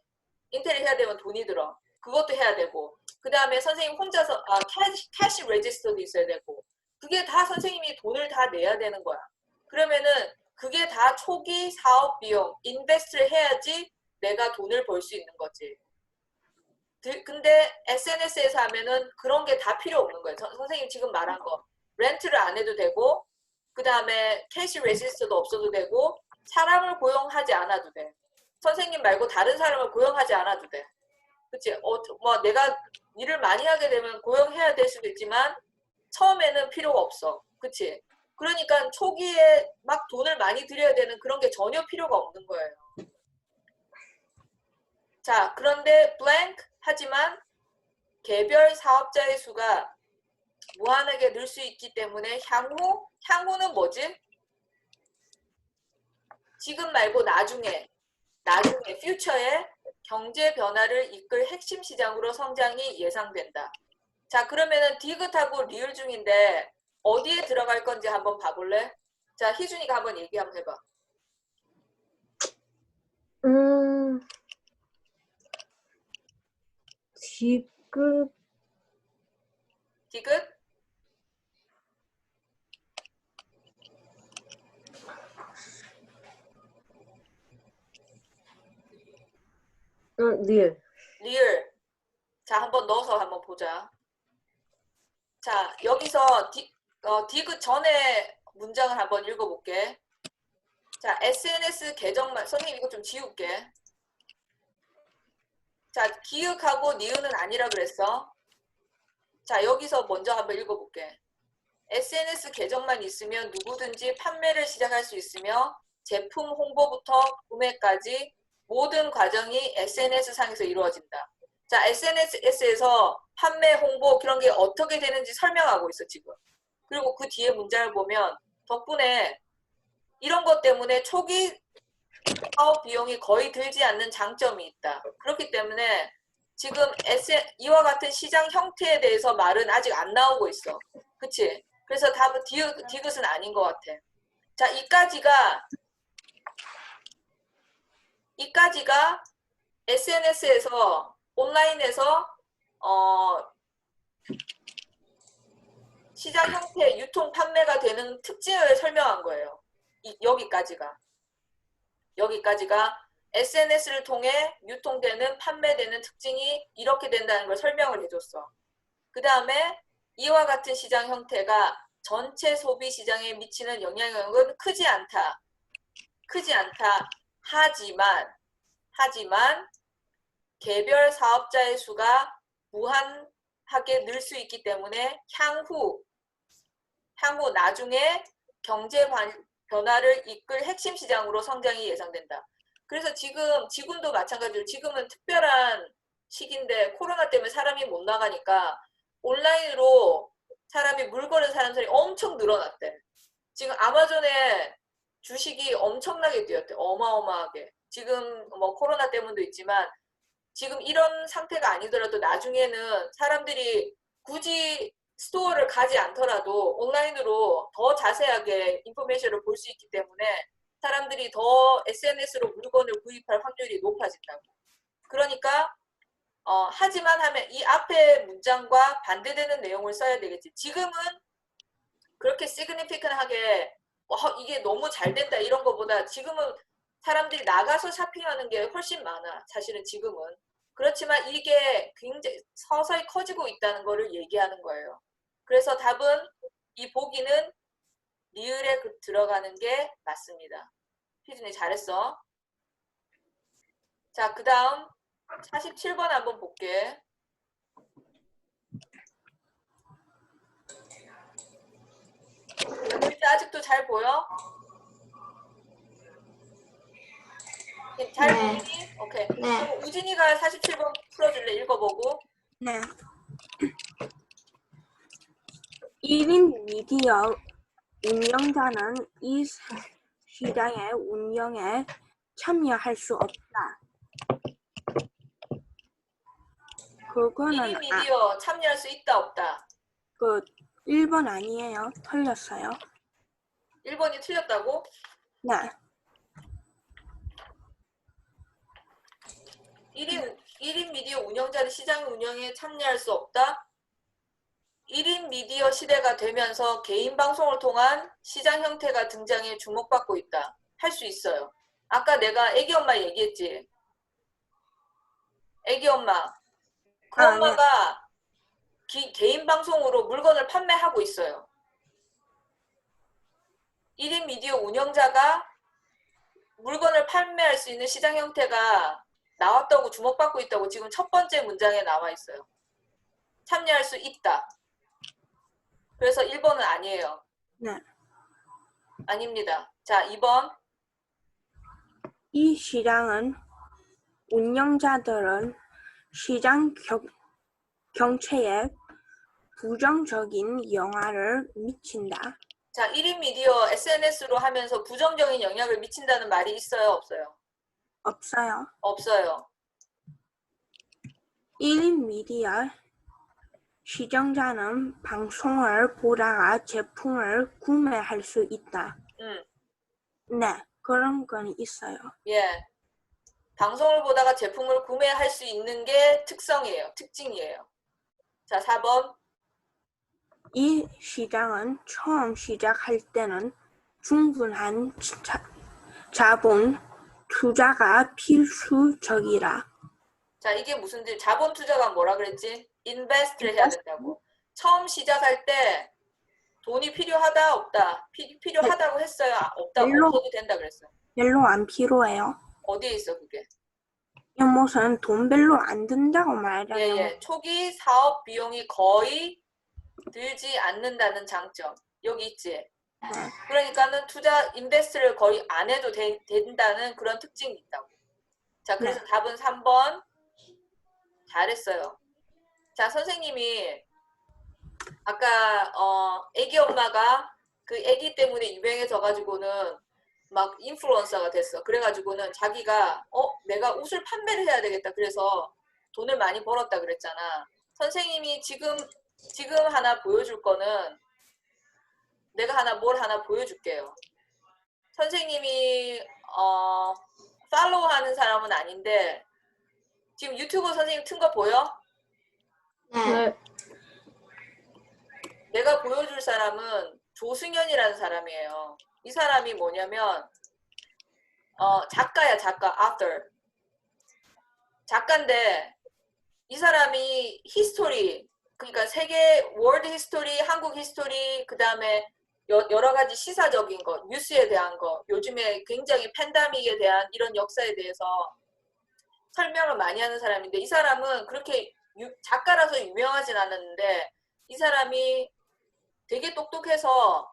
인테리어 해야 되면 돈이 들어. 그것도 해야 되고 그 다음에 선생님 혼자서 캐시 레지스터도 있어야 되고 그게 다 선생님이 돈을 다 내야 되는 거야. 그러면은 그게 다 초기 사업 비용 인베스트를 해야지 내가 돈을 벌 수 있는 거지. 근데 SNS에서 하면은 그런 게 다 필요 없는 거예요. 선생님 지금 말한 거 렌트를 안 해도 되고 그 다음에 캐시 레지스터도 없어도 되고 사람을 고용하지 않아도 돼. 선생님 말고 다른 사람을 고용하지 않아도 돼. 그치? 뭐 내가 일을 많이 하게 되면 고용해야 될 수도 있지만 처음에는 필요가 없어. 그치? 그러니까 초기에 막 돈을 많이 들여야 되는 그런 게 전혀 필요가 없는 거예요. 자, 그런데 blank 하지만 개별 사업자의 수가 무한하게 늘 수 있기 때문에 향후는 뭐지? 지금 말고 나중에 future에 경제 변화를 이끌 핵심 시장으로 성장이 예상된다. 자, 그러면은 디귿하고 리을 중인데 어디에 들어갈 건지 한번 봐볼래? 자, 희준이가 한번 얘기 한번 해봐. 디귿, 디귿? 리을. 리을. 자, 한번 넣어서 한번 보자. 자, 여기서 디귿 전에 문장을 한번 읽어볼게. 자, SNS 계정만, 선생님 이거 좀 지울게. 자, 기역하고 니은은 아니라 그랬어. 자, 여기서 먼저 한번 읽어볼게. SNS 계정만 있으면 누구든지 판매를 시작할 수 있으며 제품 홍보부터 구매까지 모든 과정이 SNS상에서 이루어진다. 자, SNS에서 판매, 홍보 그런 게 어떻게 되는지 설명하고 있어, 지금. 그리고 그 뒤에 문장을 보면 덕분에 이런 것 때문에 초기 사업 비용이 거의 들지 않는 장점이 있다. 그렇기 때문에 지금 이와 같은 시장 형태에 대해서 말은 아직 안 나오고 있어. 그치? 그래서 답은 디귿은 아닌 것 같아. 자, 이까지가 SNS에서 온라인에서 시장 형태, 유통, 판매가 되는 특징을 설명한 거예요. 여기까지가 SNS를 통해 유통되는, 판매되는 특징이 이렇게 된다는 걸 설명을 해줬어. 그 다음에 이와 같은 시장 형태가 전체 소비 시장에 미치는 영향력은 크지 않다. 하지만 개별 사업자의 수가 무한하게 늘 수 있기 때문에 향후 나중에 경제 변화를 이끌 핵심 시장으로 성장이 예상된다. 그래서 지금도 마찬가지로 지금은 특별한 시기인데 코로나 때문에 사람이 못 나가니까 온라인으로 사람이 물건을 사는 사람이 엄청 늘어났대. 지금 아마존에 주식이 엄청나게 뛰었대. 어마어마하게. 지금 뭐 코로나 때문도 있지만 지금 이런 상태가 아니더라도 나중에는 사람들이 굳이 스토어를 가지 않더라도 온라인으로 더 자세하게 인포메이션을 볼 수 있기 때문에 사람들이 더 SNS로 물건을 구입할 확률이 높아진다고. 그러니까 하지만 하면 이 앞에 문장과 반대되는 내용을 써야 되겠지. 지금은 그렇게 시그니피컨하게 이게 너무 잘 된다 이런 것보다 지금은 사람들이 나가서 쇼핑하는 게 훨씬 많아. 사실은 지금은. 그렇지만 이게 굉장히 서서히 커지고 있다는 거를 얘기하는 거예요. 그래서 답은 이 보기는 리을에 들어가는 게 맞습니다. 희준이 잘했어. 자, 그 다음 47번 한번 볼게. 글자 아직도 잘 보여? 잘 네. 보이니? 오케이. 네. 그럼 우진이가 47번 풀어줄래? 읽어보고. 네. 1인 미디어 운영자는 이 시장의 운영에 참여할 수 없다. 그거는 1인 미디어 참여할 수 있다 없다. 1번 아니에요. 틀렸어요. 1번이 틀렸다고? 네. 1인 미디어 운영자는 시장 운영에 참여할 수 없다? 1인 미디어 시대가 되면서 개인 방송을 통한 시장 형태가 등장해 주목받고 있다. 할 수 있어요. 아까 내가 애기 엄마 얘기했지. 애기 엄마. 그 엄마가 개인 방송으로 물건을 판매하고 있어요. 1인 미디어 운영자가 물건을 판매할 수 있는 시장 형태가 나왔다고 주목받고 있다고 지금 첫 번째 문장에 나와 있어요. 참여할 수 있다. 그래서 1번은 아니에요. 네. 아닙니다. 자, 2번. 이 시장은 운영자들은 시장 경제에 부정적인 영향을 미친다. 자, 1인 미디어 SNS로 하면서 부정적인 영향을 미친다는 말이 있어요? 없어요? 없어요. 없어요. 1인 미디어 시청자는 방송을 보다가 제품을 구매할 수 있다. 네, 그런 건 있어요. 예. 방송을 보다가 제품을 구매할 수 있는 게 특성이에요. 특징이에요. 자, 4번. 이 시장은 처음 시작할 때는 충분한 자본 투자가 필수적이라. 자, 이게 무슨 뜻? 자본 투자가 뭐라 그랬지? 인베스트를 해야 된다고. 처음 시작할 때 돈이 필요하다 없다? 필요하다고 했어요? 없다? 없어도 된다 그랬어요. 별로 안 필요해요. 어디에 있어 그게? 이 무슨 돈 별로 안 든다고 말해요. 예. 초기 사업 비용이 거의 들지 않는다는 장점. 여기 있지? 그러니까는 인베스트를 거의 안 해도 된다는 그런 특징이 있다고. 자, 그래서 답은 3번. 잘했어요. 자, 선생님이 아까 애기 엄마가 그 애기 때문에 유명해져가지고는 막 인플루언서가 됐어. 그래가지고는 자기가 내가 옷을 판매를 해야 되겠다. 그래서 돈을 많이 벌었다 그랬잖아. 선생님이 지금 하나 보여줄 거는 내가 뭘 하나 보여줄게요. 선생님이 팔로우 하는 사람은 아닌데 지금 유튜브 선생님 튼 거 보여? 네. 내가 보여줄 사람은 조승연이라는 사람이에요. 이 사람이 뭐냐면 작가야, 작가, author. 작가인데 이 사람이 히스토리, 그러니까 세계 월드 히스토리, 한국 히스토리, 그 다음에 여러 가지 시사적인 거, 뉴스에 대한 거, 요즘에 굉장히 팬데믹에 대한 이런 역사에 대해서 설명을 많이 하는 사람인데 이 사람은 그렇게 작가라서 유명하진 않았는데 이 사람이 되게 똑똑해서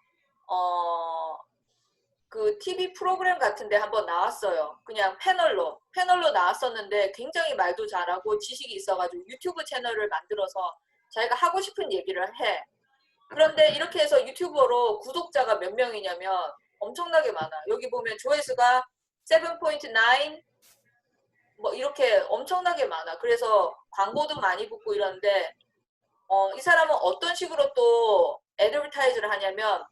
그 TV 프로그램 같은데 한번 나왔어요. 그냥 패널로 나왔었는데 굉장히 말도 잘하고 지식이 있어가지고 유튜브 채널을 만들어서 자기가 하고 싶은 얘기를 해. 그런데 이렇게 해서 유튜버로 구독자가 몇 명이냐면 엄청나게 많아. 여기 보면 조회수가 7.9 뭐 이렇게 엄청나게 많아. 그래서 광고도 많이 붙고 이러는데 이 사람은 어떤 식으로 또 애드버타이즈를 하냐면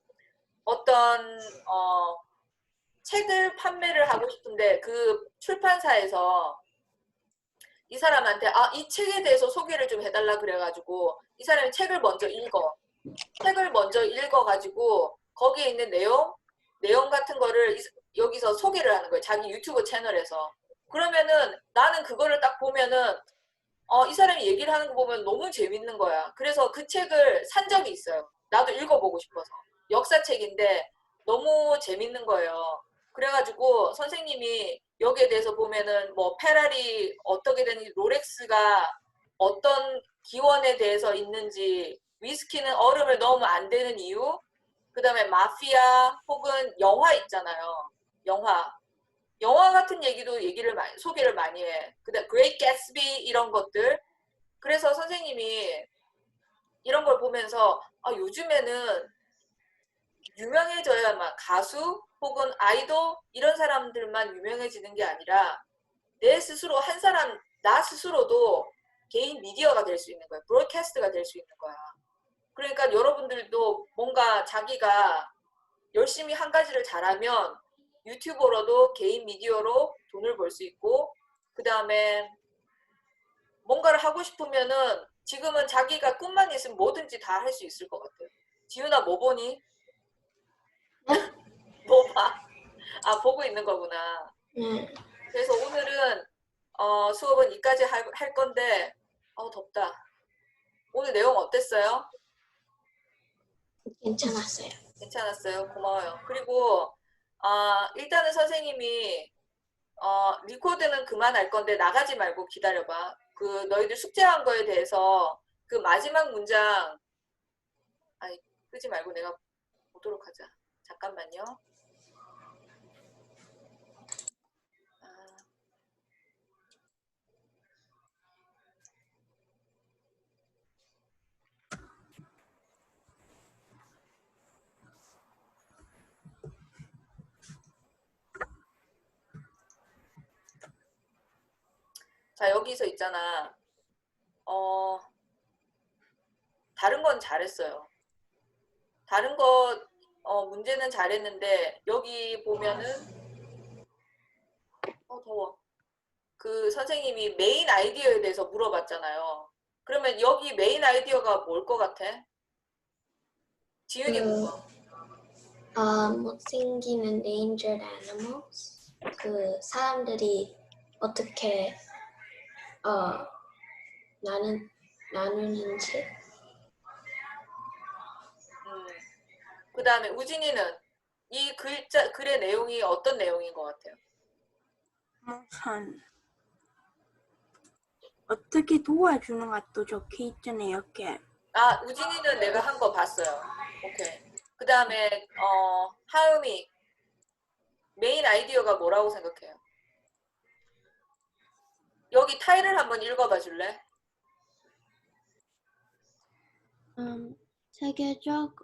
어떤 책을 판매를 하고 싶은데 그 출판사에서 이 사람한테 이 책에 대해서 소개를 좀 해달라 그래가지고 이 사람이 책을 먼저 읽어가지고 거기에 있는 내용 같은 거를 여기서 소개를 하는 거예요. 자기 유튜브 채널에서. 그러면은 나는 그거를 딱 보면은 이 사람이 얘기를 하는 거 보면 너무 재밌는 거야. 그래서 그 책을 산 적이 있어요. 나도 읽어보고 싶어서. 역사책인데 너무 재밌는 거예요. 그래가지고 선생님이 여기에 대해서 보면은 뭐 페라리 어떻게 되는지, 롤렉스가 어떤 기원에 대해서 있는지, 위스키는 얼음을 넣으면 안 되는 이유, 그 다음에 마피아 혹은 영화 있잖아요. 영화 같은 얘기도 소개를 많이 해. 그다음 그레이트 개츠비 이런 것들. 그래서 선생님이 이런 걸 보면서 요즘에는 유명해져야만 가수 혹은 아이돌 이런 사람들만 유명해지는 게 아니라 내 스스로 나 스스로도 개인 미디어가 될 수 있는 거야. 브로드캐스트가 될 수 있는 거야. 그러니까 여러분들도 뭔가 자기가 열심히 한 가지를 잘하면 유튜버로도 개인 미디어로 돈을 벌 수 있고 그 다음에 뭔가를 하고 싶으면은 지금은 자기가 꿈만 있으면 뭐든지 다 할 수 있을 것 같아요. 지윤아 뭐 보니? 뭐 봐? 보고 있는 거구나. 네. 그래서 오늘은 수업은 이까지 할 건데 덥다. 오늘 내용 어땠어요? 괜찮았어요. 괜찮았어요. 고마워요. 그리고 일단은 선생님이 리코드는 그만할 건데 나가지 말고 기다려봐. 그 너희들 숙제한 거에 대해서 그 마지막 문장 끄지 말고 내가 보도록 하자. 잠깐만요. 자, 여기서 있잖아. 다른 건 잘했어요. 다른 거 문제는 잘했는데 여기 보면은 더워. 그 선생님이 메인 아이디어에 대해서 물어봤잖아요. 그러면 여기 메인 아이디어가 뭘 것 같아? 지윤이 뭐? 못생긴 endangered animals. 그 사람들이 어떻게 나누는지. 그 다음에 우진이는 이 글의 내용이 어떤 내용인 것 같아요? 우선 어떻게 도와주는가 또 적혀 있잖아요. 이렇게. 우진이는 내가 한 거 봤어요. 오케이. 그 다음에 하음이 메인 아이디어가 뭐라고 생각해요? 여기 타일을 한번 읽어봐 줄래? 세계적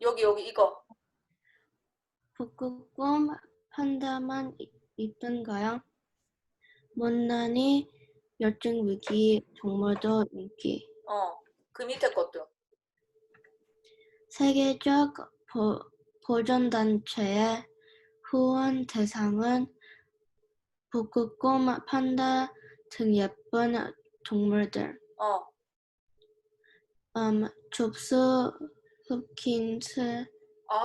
여기 이거. 북극곰 판다만 있던가요? 못난이 멸종 위기 동물도 인기. 그 밑에 것도. 세계적 보존단체의 후원 대상은 북극곰, 판다 등 예쁜 동물들. 줍스 흡킨스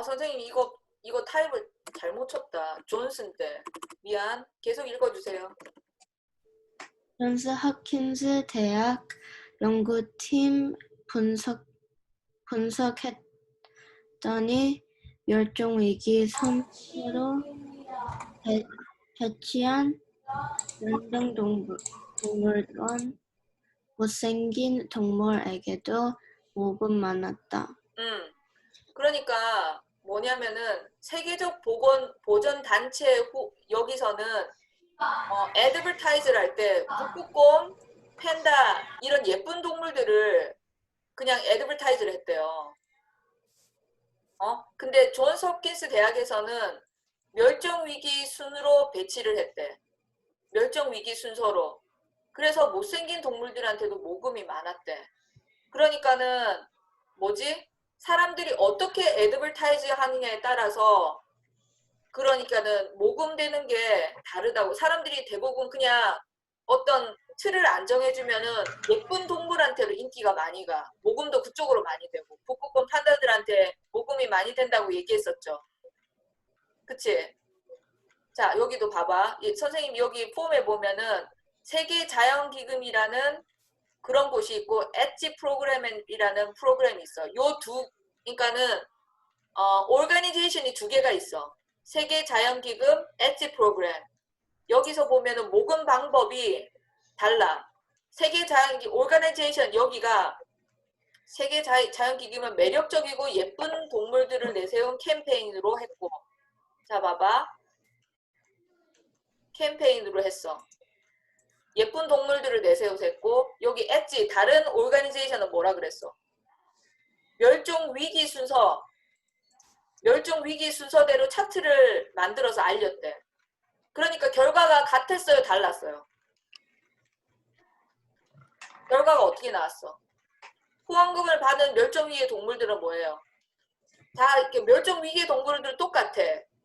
선생님 이거 타입을 잘못 쳤다. 존슨 때. 미안. 계속 읽어주세요. 존스 홉킨스 대학 연구팀 분석했더니 멸종위기 상태로 배치한 동물원 못생긴 동물에게도 목은 많았다. 그러니까 뭐냐면은 세계적 보전 단체 여기서는 애드버타이즈를 할 때 북극곰, 팬다 이런 예쁜 동물들을 그냥 애드버타이즈를 했대요. 근데 존스 홉킨스 대학에서는 멸종 위기 순으로 배치를 했대. 멸종 위기 순서로. 그래서 못생긴 동물들한테도 모금이 많았대. 그러니까는 뭐지? 사람들이 어떻게 애드버타이즈 하느냐에 따라서 그러니까는 모금되는 게 다르다고. 사람들이 대부분 그냥 어떤 틀을 안 정해주면은 예쁜 동물한테로 인기가 많이 가. 모금도 그쪽으로 많이 되고. 북극곰 판다들한테 모금이 많이 된다고 얘기했었죠. 그치? 자, 여기도 봐봐. 선생님 여기 폼에 보면은 세계자연기금이라는 그런 곳이 있고 엣지 프로그램이라는 프로그램이 있어. 그러니까는 오르가니제이션이 두 개가 있어. 세계자연기금 엣지 프로그램. 여기서 보면은 모금 방법이 달라. 오르가니제이션 여기가 세계자연기금은 매력적이고 예쁜 동물들을 내세운 캠페인으로 했고, 자 봐봐. 캠페인으로 했어. 예쁜 동물들을 내세워서 했고, 여기 엣지 다른 오르가니제이션은 뭐라 그랬어? 멸종위기 순서대로 차트를 만들어서 알렸대. 그러니까 결과가 같았어요, 달랐어요? 결과가 어떻게 나왔어? 후원금을 받은 멸종위기의 동물들은 뭐예요? 다 이렇게 멸종위기의 동물들 똑같아.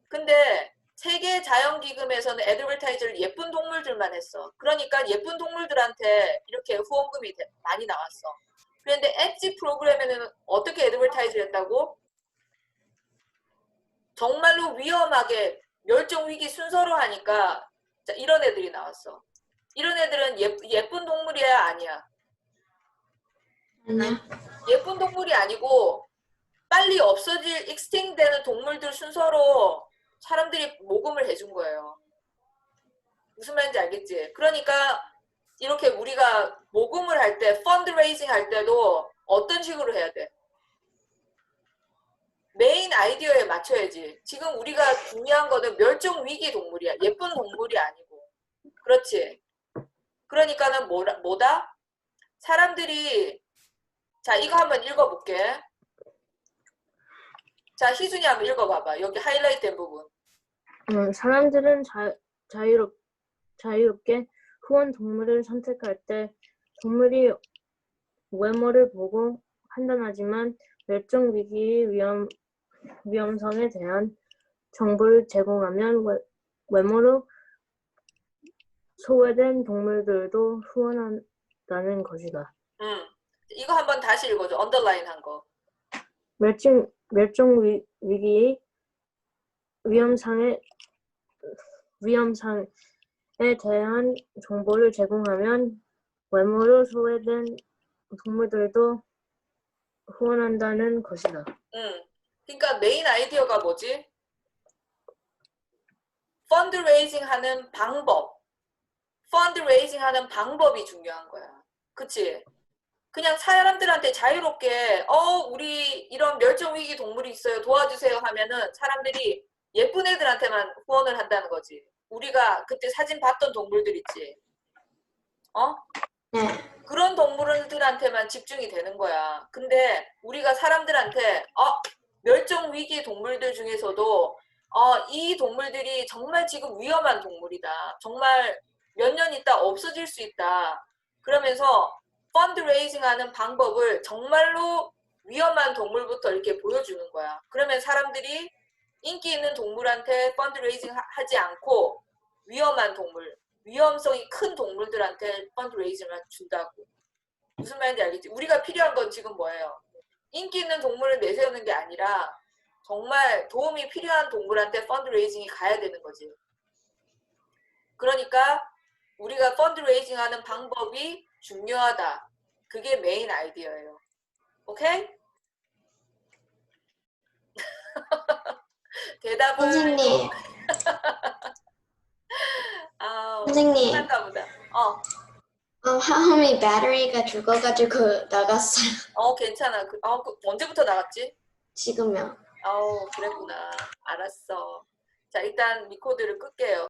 근데 세계자연기금에서는 애드버타이즈를 예쁜 동물들만 했어. 그러니까 예쁜 동물들한테 이렇게 후원금이 많이 나왔어. 그런데 엣지 프로그램에는 어떻게 애드버타이즈를 했다고? 정말로 위험하게 멸종위기 순서로 하니까 자, 이런 애들이 나왔어. 이런 애들은 예쁜 동물이야 아니야? 아니야. 예쁜 동물이 아니고 빨리 없어질 익스팅ct 되는 동물들 순서로 사람들이 모금을 해준 거예요. 무슨 말인지 알겠지? 그러니까 이렇게 우리가 모금을 할 때, 펀드레이징 할 때도 어떤 식으로 해야 돼? 메인 아이디어에 맞춰야지. 지금 우리가 중요한 거는 멸종위기 동물이야. 예쁜 동물이 아니고. 그렇지? 그러니까는 뭐다? 사람들이 자 이거 한번 읽어볼게. 자 희준이 한번 읽어봐봐. 여기 하이라이트 된 부분. 사람들은 자유롭게 후원 동물을 선택할 때 동물이 외모를 보고 판단하지만 멸종 위기 위험성에 대한 정보를 제공하면 외모로 소외된 동물들도 후원한다는 것이다. 이거 한번 다시 읽어줘. 언더라인 한 거. 멸종 위기의 위험성에 대한 정보를 제공하면 외모로 소외된 동물들도 후원한다는 것이다. 그러니까 메인 아이디어가 뭐지? 펀드레이징 하는 방법이 중요한 거야. 그치? 그냥 사람들한테 자유롭게 우리 이런 멸종위기 동물이 있어요. 도와주세요 하면은 사람들이 예쁜 애들한테만 후원을 한다는 거지. 우리가 그때 사진 봤던 동물들 있지. 네. 그런 동물들한테만 집중이 되는 거야. 근데 우리가 사람들한테 멸종위기 동물들 중에서도 이 동물들이 정말 지금 위험한 동물이다. 정말 몇 년 있다 없어질 수 있다. 그러면서 펀드레이징 하는 방법을 정말로 위험한 동물부터 이렇게 보여주는 거야. 그러면 사람들이 인기 있는 동물한테 펀드레이징 하지 않고 위험한 동물, 위험성이 큰 동물들한테 펀드레이징을 준다고. 무슨 말인지 알겠지? 우리가 필요한 건 지금 뭐예요? 인기 있는 동물을 내세우는 게 아니라 정말 도움이 필요한 동물한테 펀드레이징이 가야 되는 거지. 그러니까 우리가 펀드레이징 하는 방법이 중요하다. 그게 메인 아이디어예요. 오케이? 대답은 선생님, 아, 선생님. 끝난가 보다. 화음이 배터리가 죽어가지고 나갔어요. 괜찮아. 언제부터 나갔지? 지금요. 그랬구나. 알았어. 자, 일단 리코더를 끌게요.